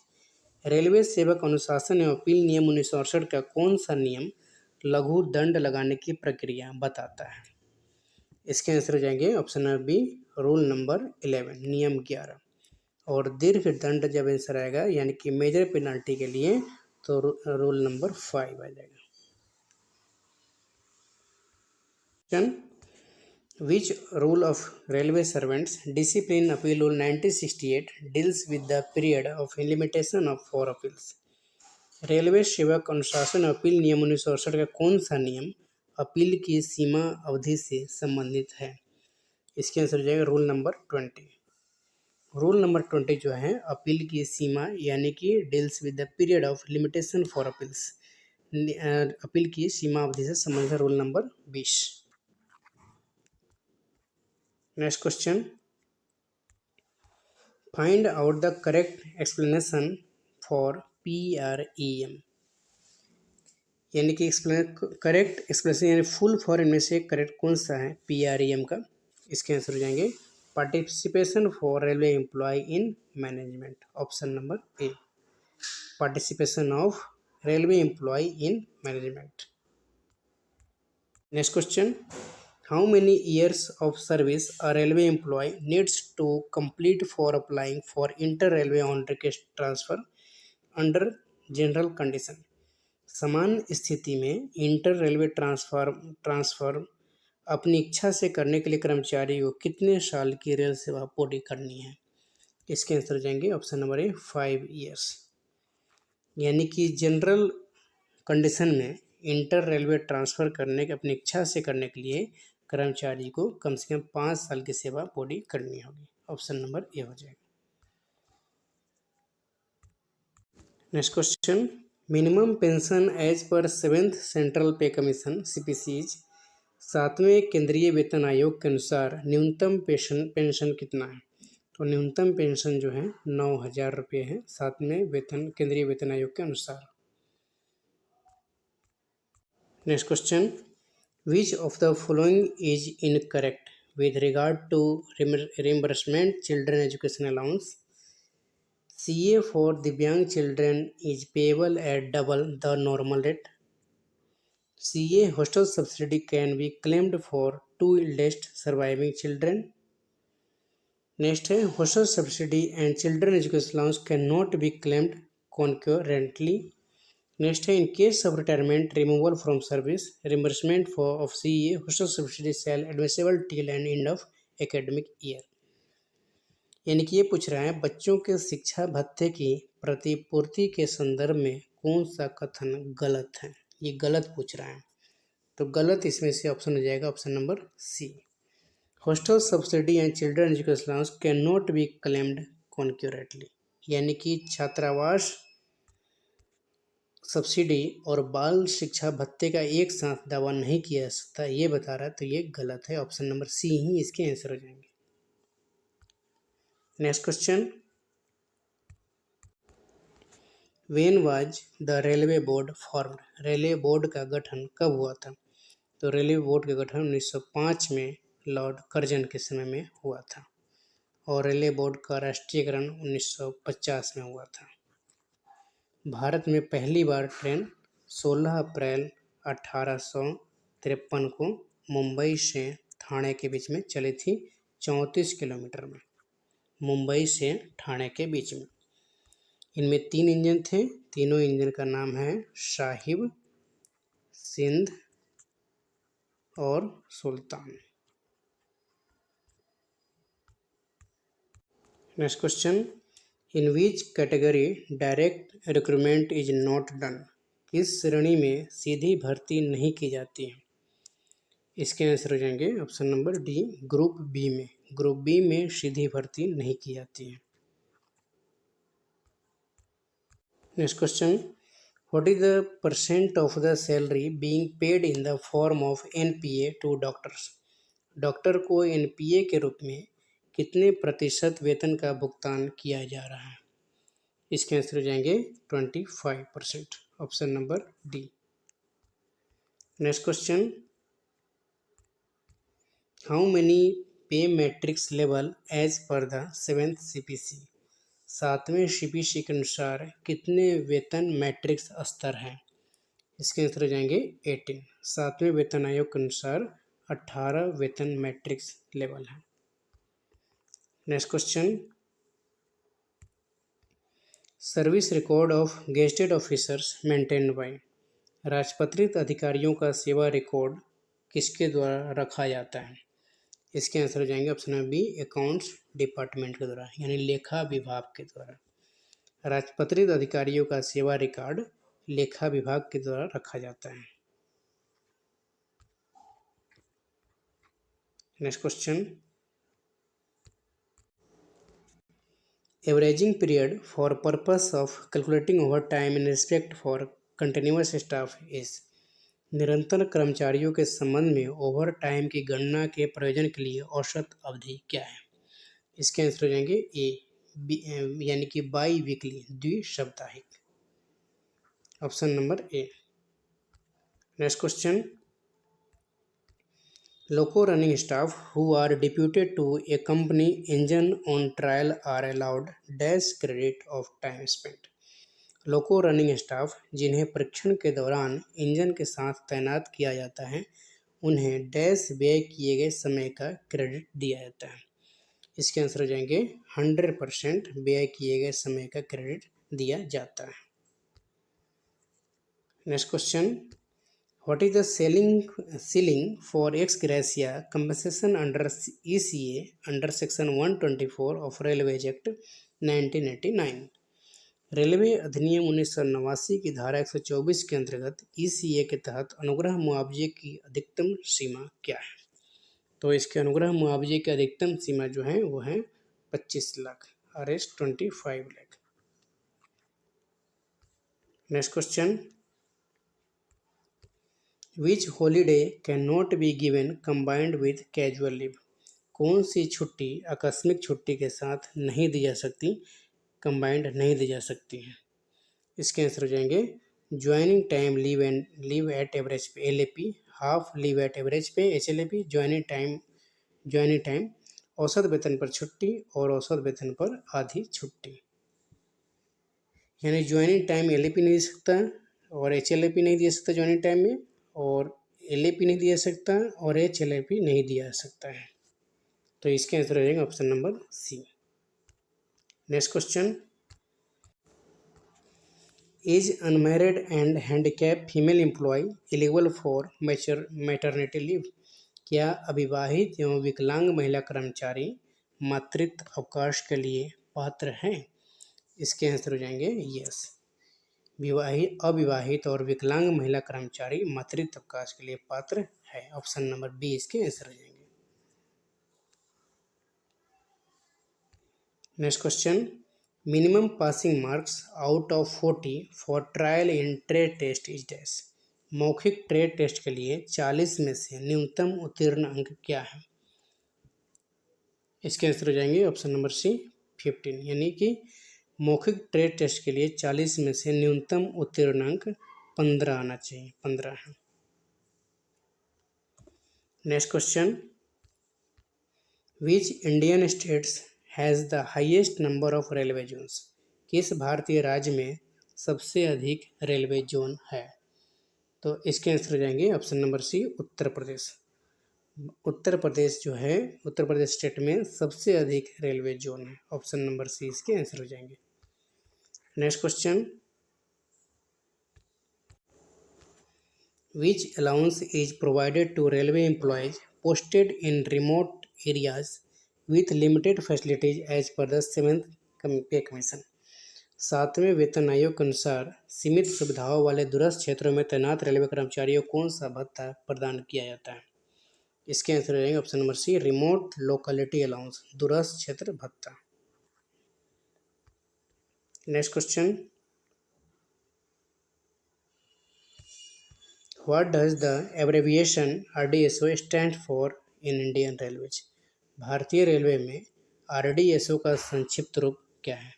रेलवे सेवक अनुशासन एवं अपील नियम 1968 का कौन सा नियम लघु दंड लगाने की प्रक्रिया बताता है? इसके आंसर हो जाएंगे option number B, rule number 11, नियम 11। और दीर्घ दंड जब आंसर आएगा यानी कि मेजर पेनल्टी के लिए तो रूल नंबर 5 आ जाएगा। Which rule of railway servants discipline appeal rule 1968 deals with the period of limitation of for appeals? Railway सेवक अनुशासन अपील नियम 1968 का कौन सा नियम अपील की सीमा अवधि से संबंधित है? इसके आंसर हो जाएगा रूल नंबर 20। रूल नंबर 20 जो है अपील की सीमा यानी कि deals with the period of limitation for appeals, appeal की सीमा अवधि से संबंधित है rule number 20। Next question, find out the correct explanation for PREM, यानी कि करेक्ट एक्सप्लेनेशन यानी फुल फॉर्म इनमें से करेक्ट कौन सा है PREM का? इसके आंसर हो जाएंगे participation for railway employ in management, option number A, participation of railway employ in management. Next question, how many years of service a railway employee needs to complete for applying for inter-railway on transfer under general condition? सामान्य स्थिति में inter railway transfer अपनी इच्छा से करने के लिए कर्मचारी को कितने साल की रेल सेवा पूरी करनी है? इसके आंसर हो जाएंगे ऑप्शन नंबर ए 5 years, यानी कि जनरल कंडीशन में इंटर रेलवे ट्रांसफ़र करने के अपनी इच्छा से करने के लिए कर्मचारी को कम से कम 5 साल की सेवा पूरी करनी होगी, ऑप्शन नंबर ए हो जाएगा। Next question, minimum pension as per 7th central पे कमीशन CPCs 7वें केंद्रीय वेतन आयोग के अनुसार न्यूनतम पेंशन कितना है? तो न्यूनतम पेंशन जो है 9,000 रुपये है 7वें केंद्रीय वेतन आयोग के अनुसार। Next question, which of the following is incorrect with regard to reimbursement children education allowance? CA for Divyang children is payable at double the normal rate. CA hostel subsidy can be claimed for 2 eldest surviving children. Next है hostel subsidy and children education allowance cannot be claimed concurrently. Next है in case of retirement removal from service reimbursement for of CA hostel subsidy shall admissible till end end of academic year, यानी कि ये पूछ रहा है बच्चों के शिक्षा भत्ते की प्रतिपूर्ति के संदर्भ में कौन सा कथन गलत है, ये गलत पूछ रहा है। तो गलत इसमें से ऑप्शन हो जाएगा option number C, hostel subsidy and children education allowance can not be claimed concurrently, यानी कि छात्रावास सब्सिडी और बाल शिक्षा भत्ते का एक साथ दावा नहीं किया जा सकता, ये बता रहा है, तो ये गलत है, ऑप्शन नंबर सी ही इसके आंसर हो जाएंगे। Next question, when was the railway board formed, railway board का गठन कब हुआ था? तो रेलवे बोर्ड का गठन 1905 में लॉर्ड कर्जन के समय में हुआ था और रेलवे बोर्ड का राष्ट्रीयकरण 1950 में हुआ था। भारत में पहली बार ट्रेन 16 अप्रैल 1853 को मुंबई से ठाणे के बीच में चली थी 34 किलोमीटर में, मुंबई से ठाणे के बीच में। इनमें 3 इंजन थे, तीनों इंजन का नाम है साहिब, सिंध और Sultan. Next question, in which category direct recruitment is not done, किस श्रेणी में सीधी भर्ती नहीं की जाती है? इसके आंसर हो जाएंगे option number D, group B में, ग्रुप बी में सीधी भर्ती नहीं की जाती है। Next question, what is the percent of the salary being paid in the form of NPA to doctors, doctor को NPA के रूप में कितने प्रतिशत वेतन का भुगतान किया जा रहा है? इसके आंसर हो जाएंगे 25%, option number D. Next question, how many pay matrix level as per the 7th CPC, 7वें CPC के अनुसार कितने वेतन मैट्रिक्स स्तर हैं? इसके आंसर हो जाएंगे 18, 7वें वेतन आयोग के अनुसार 18 वेतन मैट्रिक्स लेवल है। Next question, service record of gazetted officers maintained by. राजपत्रित अधिकारियों का सेवा रिकॉर्ड किसके द्वारा रखा जाता है? इसके आंसर हो जाएंगे option number B, accounts department के द्वारा, यानी लेखा विभाग के द्वारा। राजपत्रित अधिकारियों का सेवा रिकॉर्ड लेखा विभाग के द्वारा रखा जाता है। Next question, averaging period for purpose of calculating over time in respect for continuous staff is. निरंतर कर्मचारियों के संबंध में ओवर टाइम की गणना के प्रयोजन के लिए औसत अवधि क्या है? इसके आंसर हो जाएंगे ए, यानी कि बाई वीकली, द्विसाप्ताहिक, option number A. Next question, loco running staff who are deputed to a company engine on trial are allowed dash credit of time spent. Loco running staff जिन्हें परीक्षण के दौरान engine के साथ तैनात किया जाता है उन्हें डैश व्यय किए गए समय का क्रेडिट दिया जाता है। इसके आंसर हो जाएंगे 100% व्यय किए गए समय का क्रेडिट दिया जाता है। Next question, what is the ceiling for x gratia compensation under ECA under section 124 of railways act 1989। Railway अधिनियम 1989 की धारा 124 के अंतर्गत ECA के तहत अनुग्रह मुआवजे की अधिकतम सीमा क्या है? तो इसके अनुग्रह मुआवजे की अधिकतम सीमा जो है वो है 25 lakh, RS 25 lakh. Next question, which holiday can not be given combined with casual leave. कौन सी छुट्टी आकस्मिक छुट्टी के साथ नहीं दी जा सकती, कंबाइंड नहीं दी जा सकती है? इसके आंसर हो जाएंगे joining time leave at average पे LAP, half leave at average पे HLAP, ज्वाइनिंग टाइम औसत वेतन पर छुट्टी और औसत वेतन पर आधी छुट्टी। यानी ज्वाइनिंग टाइम LAP नहीं दे सकता और HLAP नहीं दे सकता ज्वाइनिंग टाइम में, और LAP नहीं दिया सकता और HLAP नहीं दिया सकता है। तो इसके आंसर हो जाएगा option number C. Next question, is unmarried and handicap female employ eligible for maternity leave. क्या अविवाहित एवं विकलांग महिला कर्मचारी मातृत्व अवकाश के लिए पात्र हैं? इसके आंसर हो जाएंगे यस। अविवाहित और विकलांग महिला कर्मचारी मातृत्व अवकाश के लिए पात्र है, ऑप्शन नंबर बी इसके आंसर हो जाएंगे। Next question, minimum passing marks out of 40 for trial in trade test is dash. मौखिक ट्रेड टेस्ट के लिए 40 में से न्यूनतम उत्तीर्ण अंक क्या है? इसके आंसर हो जाएंगे ऑप्शन नंबर सी 15, यानी कि मौखिक ट्रेड टेस्ट के लिए 40 में से न्यूनतम उत्तीर्ण अंक 15 आना चाहिए, 15 है। Next question, which Indian states has the highest number of railway zones. किस भारतीय राज्य में सबसे अधिक रेलवे जोन है? तो इसके आंसर हो जाएंगे ऑप्शन नंबर सी उत्तर प्रदेश। उत्तर प्रदेश जो है, उत्तर प्रदेश स्टेट में सबसे अधिक रेलवे जोन है, ऑप्शन नंबर सी इसके आंसर हो जाएंगे। Next question, which allowance is provided to railway employees posted in remote areas with limited facilities as per the 7th pay commission। 7वें वेतन आयोग के अनुसार सीमित सुविधाओं वाले दूरस्थ क्षेत्रों में तैनात रेलवे कर्मचारियों को कौन सा भत्ता प्रदान किया जाता है? इसके आंसर हो जाएंगे option number C remote locality allowance, दूरस्थ क्षेत्र भत्ता। Next question, what does the abbreviation RDSO stand for in Indian railways. भारतीय रेलवे में RDSO का संक्षिप्त रूप क्या है?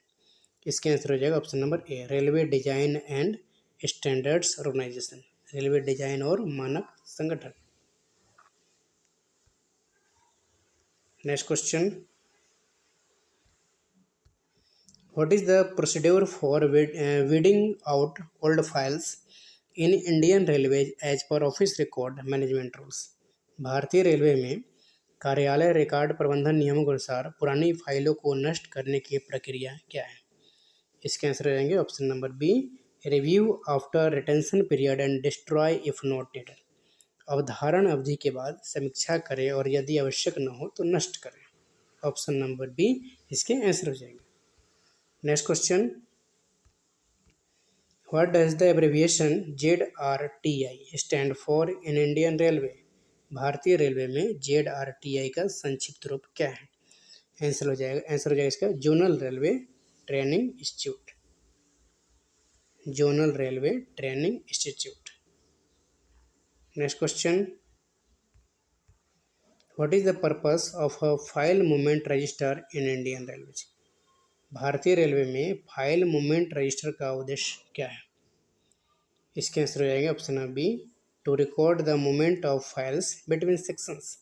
इसके आंसर हो जाएगा option number A railway design and standards organisation, railway design और मानक संगठन। Next question, what is the procedure for weeding out old files in Indian railways as per office record management rules. भारतीय railway में कार्यालय record प्रबंधन नियमों के अनुसार पुरानी फाइलों को नष्ट करने की प्रक्रिया क्या है? इसके आंसर हो जाएंगे option number B, review after retention period and destroy if not needed. अवधारण अवधि के बाद समीक्षा करें और यदि आवश्यक न हो तो नष्ट करें। ऑप्शन नंबर बी इसके आंसर हो जाएंगे। Next question, what does the abbreviation ZRTI stand for in Indian railway? भारतीय रेलवे में ZRTI का संक्षिप्त रूप क्या है? आंसर हो जाएगा इसका zonal railway training institute. Zonal railway training institute. Next question, what is the purpose of a file movement register in Indian railway? भारतीय रेलवे में फाइल मूवमेंट रजिस्टर का उद्देश्य क्या है? इसके आंसर हो जाएंगे option number B, to record the movement of files between sections.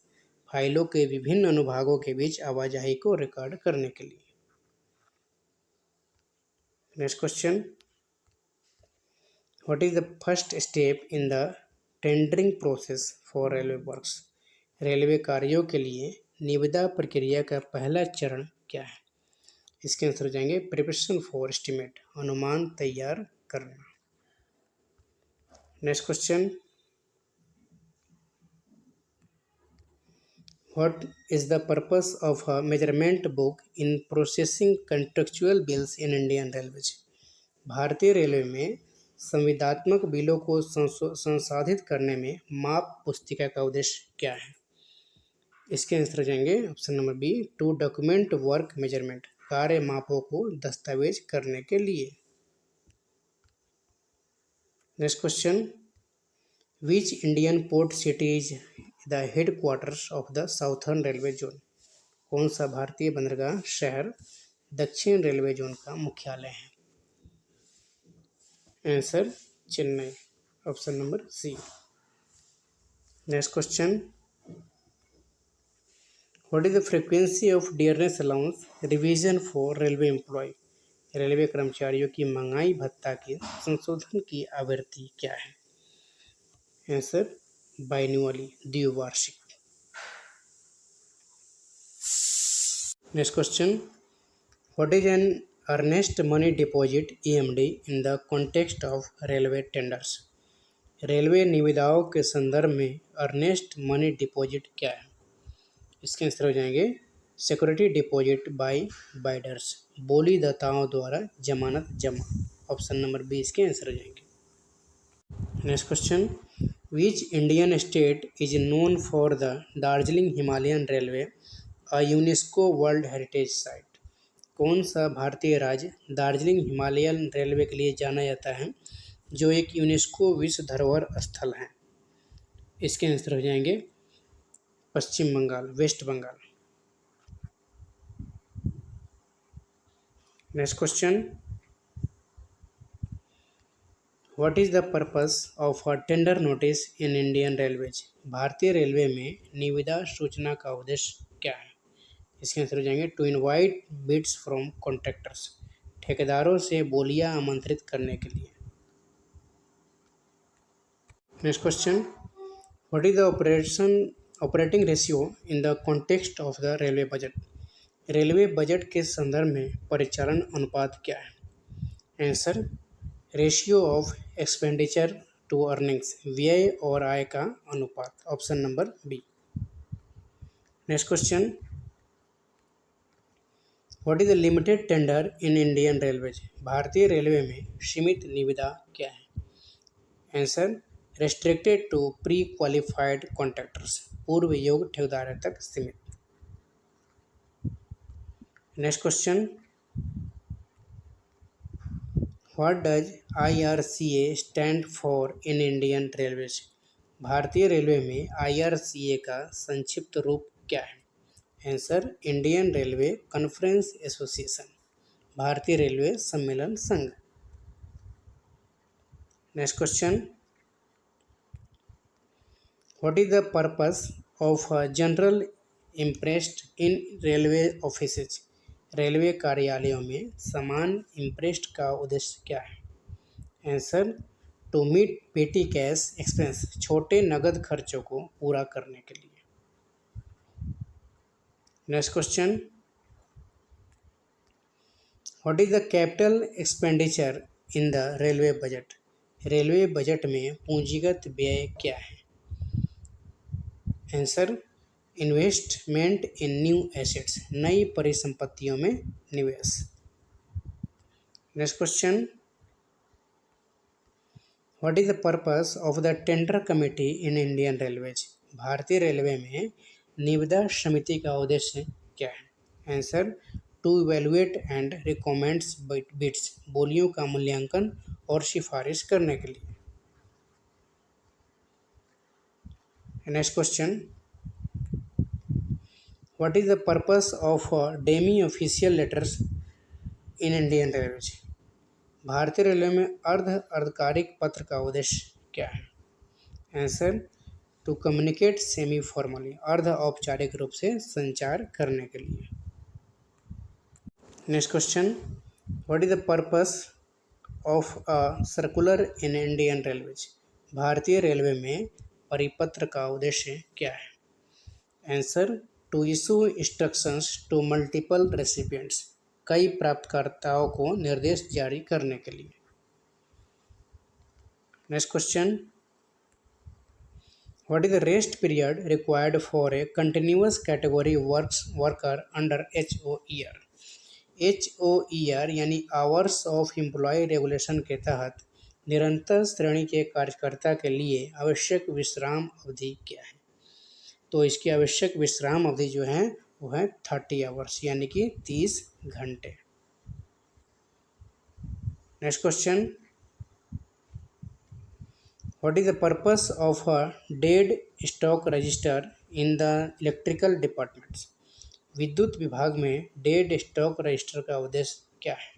फाइलों के विभिन्न अनुभागों के बीच आवाजाही को रिकॉर्ड करने के लिए। Next question, what is the first step in the tendering process for railway works? Railway कार्यों के लिए निविदा प्रक्रिया का पहला चरण क्या है? इसके आंसर हो जाएंगे प्रिपरेशन फॉर एस्टिमेट, अनुमान तैयार करना। Next question, what is the purpose of a measurement book in processing contractual bills in Indian railways? भारतीय रेलवे में संविदात्मक बिलों को संसाधित करने में माप पुस्तिका का उद्देश्य क्या है? इसके आंसर हो जाएंगे option number B, to document work measurement, कार्य मापों को दस्तावेज करने के लिए। Next question, which Indian port city is the headquarters of the southern railway zone? कौन सा भारतीय बंदरगाह शहर दक्षिण रेलवे जोन का मुख्यालय है? Answer Chennai, option number C. Next question, what is the frequency of dearness allowance revision for railway employ? Railway कर्मचारियों की महंगाई भत्ता के संशोधन की आवृत्ति क्या है? आंसर बाइन्युअली, द्विवार्षिक। Next question, what is an earnest money deposit EMD in the context of railway tenders? Railway निविदाओं के संदर्भ में अर्नेस्ट मनी डिपॉजिट क्या है? इसके आंसर हो जाएंगे सिक्योरिटी डिपॉजिट बाय बाइडर्स, बोली दाताओं द्वारा जमानत जमा। ऑप्शन नंबर बी इसके आंसर हो जाएंगे। Next question, which Indian state is known for the Darjeeling Himalayan railway a UNESCO world heritage site? कौन सा भारतीय राज्य दार्जिलिंग हिमालयन रेलवे के लिए जाना जाता है जो एक यूनेस्को विश्व धरोहर स्थल है? इसके आंसर हो जाएंगे Paschim Bangal, West Bengal. Next question, what is the purpose of a tender notice in Indian railways? भारतीय रेलवे में निविदा सूचना का उद्देश्य क्या है? इसके आंसर हो जाएंगे to invite bids from contractors, ठेकेदारों से बोलियां आमंत्रित करने के लिए। Next question, what is the operating ratio in the context of the railway budget? Railway budget के संदर्भ में परिचालन अनुपात क्या है? Answer ratio of expenditure to earnings, व्यय और आय का अनुपात। Option number B. Next question, what is the limited tender in Indian railways? भारतीय रेलवे में सीमित निविदा क्या है? Answer restricted to pre qualified contractors, पूर्व योग्य ठेकेदारों तक सीमित। Next question, what does IRCA stand for in Indian railways? भारतीय रेलवे में IRCA का संक्षिप्त रूप क्या है? Answer Indian railway conference association, भारतीय रेलवे सम्मेलन संघ। Next question, what is the purpose of general imprest in railway offices? Railway कार्यालयों में समान इम्प्रेस्ड का उद्देश्य क्या है? Answer to meet petty cash expense, छोटे नगद खर्चों को पूरा करने के लिए। Next question, what is the capital expenditure in the railway budget? Railway budget में पूंजीगत व्यय क्या है? Answer, investment in new assets, नई परिसंपत्तियों में निवेश। Next question, what is the purpose of the tender committee in Indian railways? भारतीय रेलवे में निविदा समिति का उद्देश्य क्या है? Answer, to evaluate and recommends bids, बोलियों का मूल्यांकन और सिफारिश करने के लिए। Next question, what is the purpose of demi official letters in Indian railways? भारतीय रेलवे में अर्धकारिक पत्र का उद्देश्य क्या है? Answer, to communicate semi formally, अर्ध औपचारिक रूप से संचार करने के लिए। Next question, what is the purpose of a circular in Indian railways? भारतीय रेलवे में परिपत्र का उद्देश्य क्या है? Answer, to issue instructions to multiple recipients, कई प्राप्तकर्ताओं को निर्देश जारी करने के लिए। Next question, what is the rest period required for a continuous category worker under HOER? HOER यानी आवर्स ऑफ एम्प्लॉय रेगुलेशन के तहत निरंतर श्रेणी के कार्यकर्ता के लिए आवश्यक विश्राम अवधि क्या है? तो इसकी आवश्यक विश्राम अवधि जो है वो है 30 आवर्स यानी कि 30 घंटे। Next question, what is the purpose of a dead stock register in the electrical departments? विद्युत विभाग में डेड स्टॉक रजिस्टर का उद्देश्य क्या है?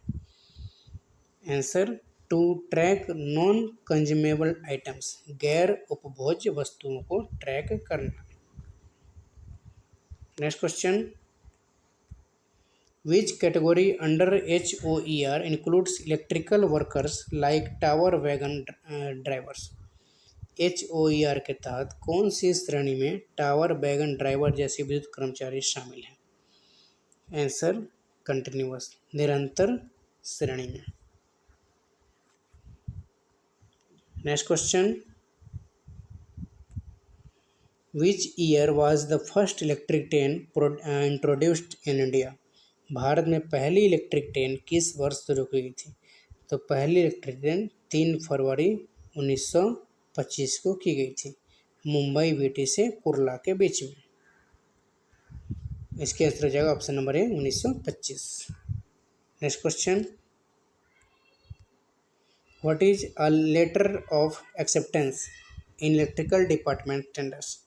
Answer, to track non consumable items, गैर उपभोज्य वस्तुओं को ट्रैक करना। Next question, which category under HOER includes electrical workers like tower wagon drivers? HOER के तहत कौन सी श्रेणी में टावर वैगन ड्राइवर जैसे विद्युत कर्मचारी शामिल हैं? आंसर, कंटिन्यूअस, निरंतर श्रेणी में। Next question, which year was the first electric train introduced in India? Bharat में पहली इलेक्ट्रिक ट्रेन किस वर्ष शुरू की गई थी? तो पहली इलेक्ट्रिक ट्रेन 3 फरवरी 1925 को की गई थी, मुंबई VT से कुर्ला के बीच में। इसके आंसर हो जाएगा option number A 1925। Next question, what is a letter of acceptance in electrical department tenders?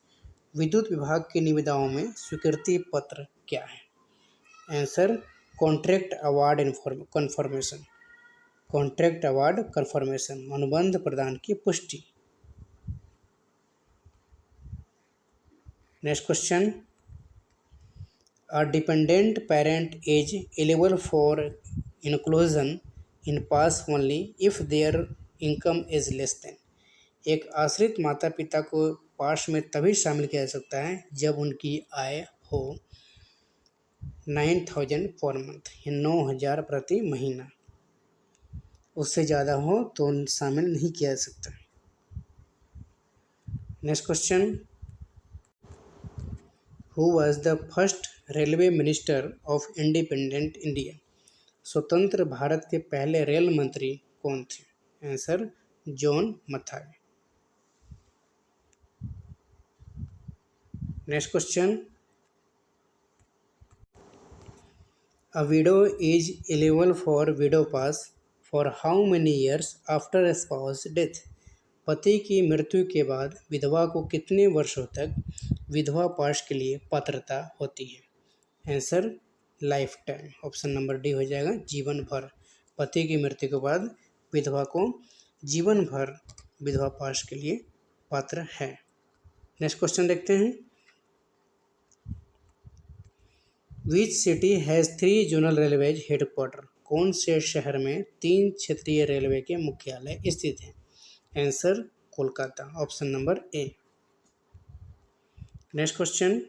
विद्युत विभाग की निविदाओं में स्वीकृति पत्र क्या है? Answer, contract award confirmation, contract award confirmation, अनुबंध प्रदान की पुष्टि। Next question, A dependent parent is eligible for inclusion in PASS only if their income is less than। एक आश्रित माता पिता को पास में तभी शामिल किया जा सकता है जब उनकी आय हो 9,000 पर मंथ, 9,000 प्रति महीना, उससे ज़्यादा हो तो शामिल नहीं किया जा सकता। Next question, who was the first railway minister of independent India? स्वतंत्र भारत के पहले रेल मंत्री कौन थे? Answer, John Mathai. Next question, a window is eligible for window pass for how many years after spouse death? पति की मृत्यु के बाद विधवा को कितने वर्षों तक विधवा पास के लिए पात्रता होती है? Answer, life time, option number D हो जाएगा, जीवन भर। पति की मृत्यु के बाद विधवा को जीवन भर विधवा पास के लिए पात्र है। नेक्स्ट क्वेश्चन देखते हैं, which city has 3 zonal railways headquarter? कौन से शहर में 3 क्षेत्रीय रेलवे के मुख्यालय स्थित हैं? Answer, Kolkata, option number A. Next question,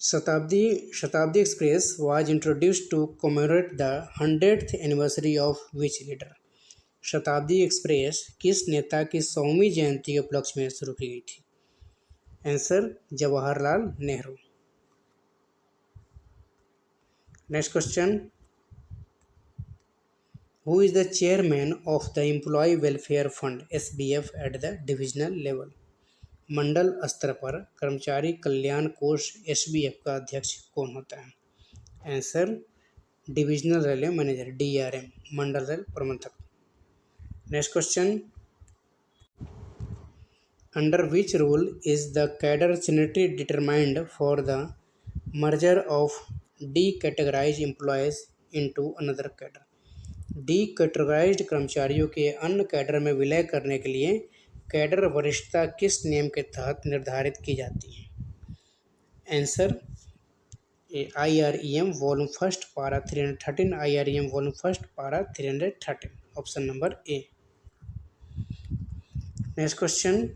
शताब्दी express was introduced to commemorate the 100th anniversary of which leader? शताब्दी एक्सप्रेस किस नेता की 100वीं जयंती के उपलक्ष्य में शुरू की गई थी? Answer Jawaharlal Nehru. Next question, who is the chairman of the employ welfare fund SBF at the divisional level? मंडल स्तर पर कर्मचारी कल्याण कोष SBF का अध्यक्ष कौन होता है? Answer divisional railway manager DRM, मंडल रेल प्रबंधक। Next question, under which rule is the cadre seniority determined for the merger of decategorized employees into another cadre? Decategorized कर्मचारियों के अन्य कैडर में विलय करने के लिए कैडर वरिष्ठता किस नियम के तहत निर्धारित की जाती है? Answer IREM volume 1 para 313, IREM volume 1 para 313, option number A. Next question,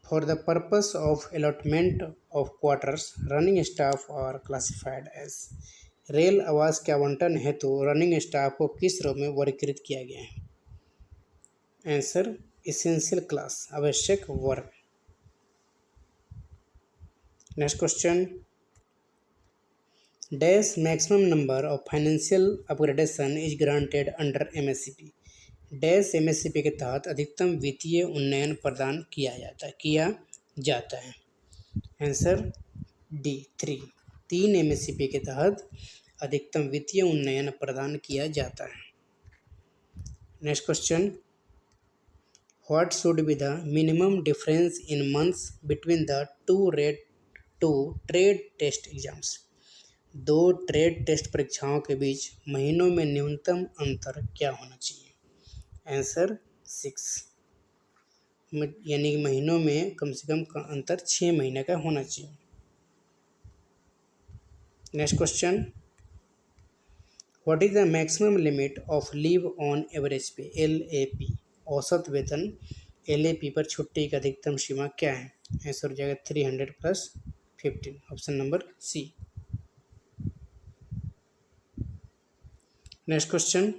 for the purpose of allotment of quarters running staff are classified as? Rail आवास के आवंटन हेतु रनिंग स्टाफ को किस रूप में वर्गीकृत किया गया है? आंसर एसेंशियल क्लास, आवश्यक वर्ग। Next question, dash maximum number of financial upgradation is granted under MSCP? Dash MSCP के तहत अधिकतम वित्तीय उन्नयन प्रदान किया जाता है। आंसर D 3 MSCP के तहत अधिकतम वित्तीय उन्नयन प्रदान किया जाता है। Next question, What should be the minimum difference in months between the two trade test exams? 2 trade test परीक्षाओं के बीच महीनों में न्यूनतम अंतर क्या होना चाहिए? आंसर 6, यानी कि महीनों में कम से कम अंतर 6 महीने का होना चाहिए। Next question, what is the maximum limit of leave on average पे LAP? औसत वेतन LAP पर छुट्टी की अधिकतम सीमा क्या है? आंसर हो जाएगा 300 + 15, option number C। Next question,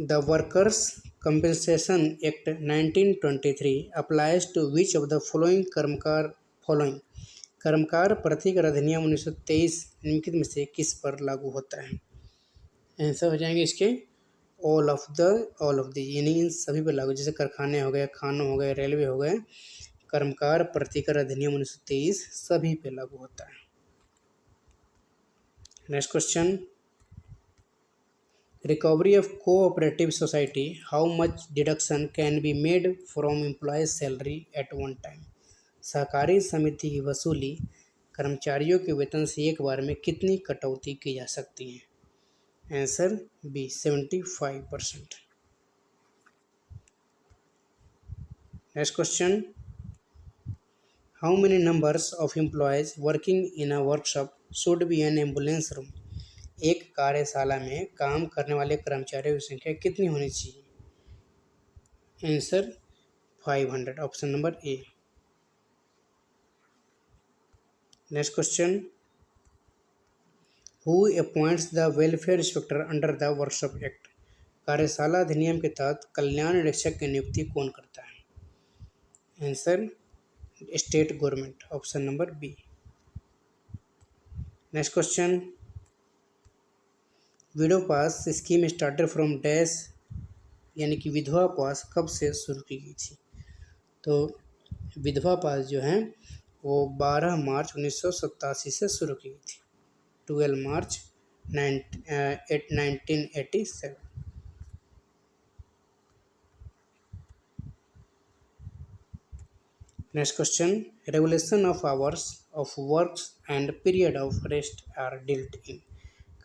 the workers compensation act 1923 applies to which of the following कर्मकार प्रतिकर अधिनियम 1923 निम्नलिखित में से किस पर लागू होता है? आंसर हो जाएंगे इसके ऑल ऑफ द, यानी इन सभी पर लागू, जैसे कारखाने हो गए, खानों हो गए, रेलवे हो गए, कर्मकार प्रतिकर अधिनियम 1923 सभी पे लागू होता है। Next question, recovery of cooperative society, how much deduction can be made from employees salary at one time? सहकारी समिति की वसूली कर्मचारियों के वेतन से एक बार में कितनी कटौती की जा सकती है? Answer B 75%। Next question, how many numbers of employees working in a workshop should be N ambulance room? एक कार्यशाला में काम करने वाले कर्मचारियों की संख्या कितनी होनी चाहिए? Answer 500, option number A। Next question, who appoints the welfare inspector under the workshop act? कार्यशाला अधिनियम के तहत कल्याण निरीक्षक की नियुक्ति कौन करता है? Answer state government, option number B। Next question, window pass scheme started from dash, यानी कि विधवा पास कब से शुरू की गई थी? तो विधवा पास जो है वो 12 मार्च 1987 से शुरू की गई थी, 12 March 1987। Next question, regulation of hours of works and period of rest are dealt in?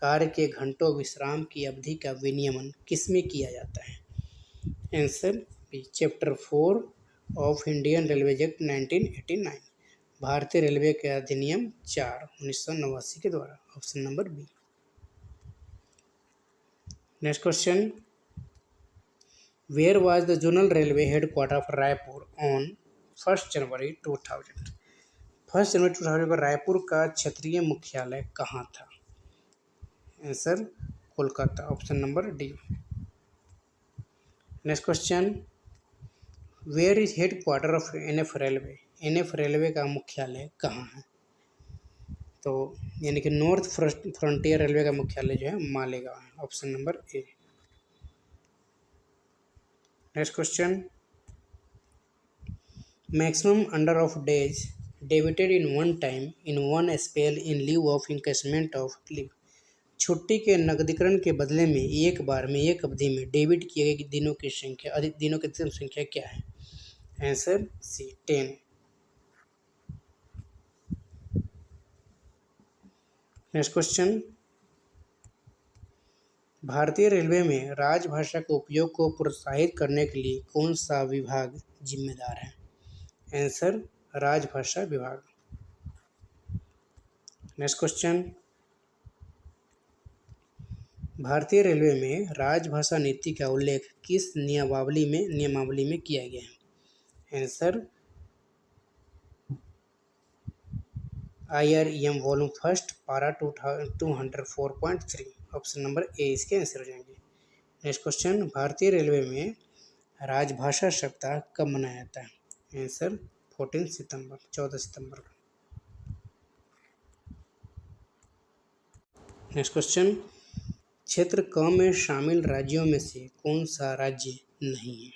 कार्य के घंटों विश्राम की अवधि का विनियमन किसमें किया जाता है? Answer B chapter 4 of Indian railway act 1989, भारतीय रेलवे के अधिनियम 4 1989 के द्वारा, option number B। Next question, where was the zonal railway headquarter of Raipur on 1 जनवरी 2000। 1 जनवरी 2000 को रायपुर का क्षेत्रीय मुख्यालय कहाँ था? Answer Kolkata, option number D. Next question, where is headquarter of NF railway? NF railway का मुख्यालय कहाँ है? तो यानी कि नॉर्थ फ्रंटियर रेलवे का मुख्यालय जो है मालेगांव है, option number A. Next question, maximum number of days debited in one time in one spell in lieu of encashment of leave. छुट्टी के नकदीकरण के बदले में एक बार में एक अवधि में डेबिट किए गए दिनों की संख्या, दिनों की अधिकतम संख्या क्या है? Answer C 10। नेक्स्ट क्वेश्चन, भारतीय रेलवे में राजभाषा के उपयोग को प्रोत्साहित करने के लिए कौन सा विभाग जिम्मेदार है? आंसर राजभाषा विभाग। नेक्स्ट क्वेश्चन, भारतीय रेलवे में राजभाषा नीति का उल्लेख किस नियमावली में किया गया है? आंसर IREM वॉल्यूम 1 पारा 204.3, ऑप्शन नंबर ए इसके आंसर हो जाएंगे। नेक्स्ट क्वेश्चन, भारतीय रेलवे में राजभाषा सप्ताह कब मनाया जाता है? आंसर 14 सितंबर को। नेक्स्ट क्वेश्चन, क्षेत्र क में शामिल राज्यों में से कौन सा राज्य नहीं है?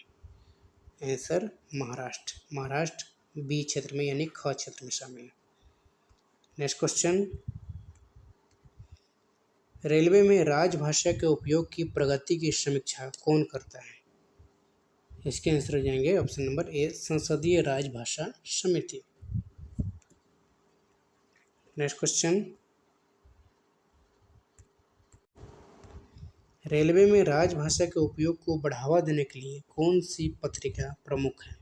आंसर महाराष्ट्र, महाराष्ट्र बी क्षेत्र में यानी ख क्षेत्र में शामिल है। नेक्स्ट क्वेश्चन, रेलवे में राजभाषा के उपयोग की प्रगति की समीक्षा कौन करता है? इसके आंसर हो जाएंगे ऑप्शन नंबर ए, संसदीय राजभाषा समिति। नेक्स्ट क्वेश्चन, रेलवे में राजभाषा के उपयोग को बढ़ावा देने के लिए कौन सी पत्रिका प्रमुख है?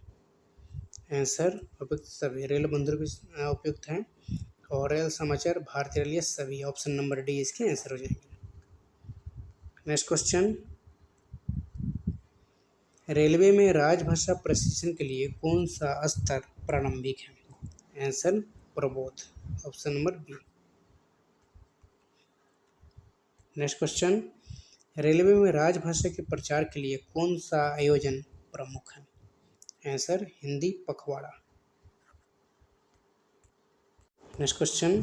आंसर उपयुक्त सभी, रेल बंधु भी उपयुक्त हैं और रेल समाचार, भारतीय रेल, सभी, ऑप्शन नंबर डी इसके आंसर हो जाएंगे। नेक्स्ट क्वेश्चन, रेलवे में राजभाषा प्रशिक्षण के लिए कौन सा स्तर प्रारंभिक है? Answer Prabodh, option number B. Next question, railway में राजभाषा के प्रचार के लिए कौन सा आयोजन प्रमुख है? आंसर हिंदी पखवाड़ा। नेक्स्ट क्वेश्चन,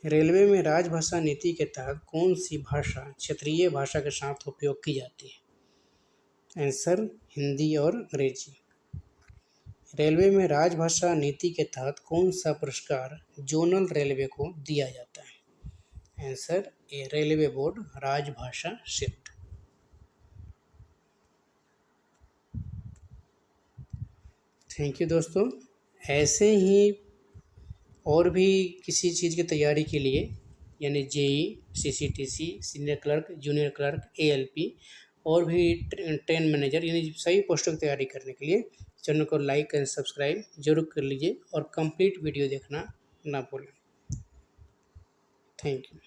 रेलवे में राजभाषा नीति के तहत कौन सी भाषा क्षेत्रीय भाषा के साथ उपयोग की जाती है? आंसर हिंदी और अंग्रेजी। रेलवे में राजभाषा नीति के तहत कौन सा पुरस्कार जोनल रेलवे को दिया जाता है? आंसर ए, रेलवे बोर्ड राजभाषा शिफ्ट। थैंक यू दोस्तों। ऐसे ही और भी किसी चीज़ की तैयारी के लिए यानी JE, CCTC, senior clerk, junior clerk, ALP और भी ट्रेन मैनेजर यानी सभी पोस्टों की तैयारी करने के लिए चैनल को लाइक एंड सब्सक्राइब जरूर कर लीजिए और कंप्लीट वीडियो देखना ना भूलें। Thank you.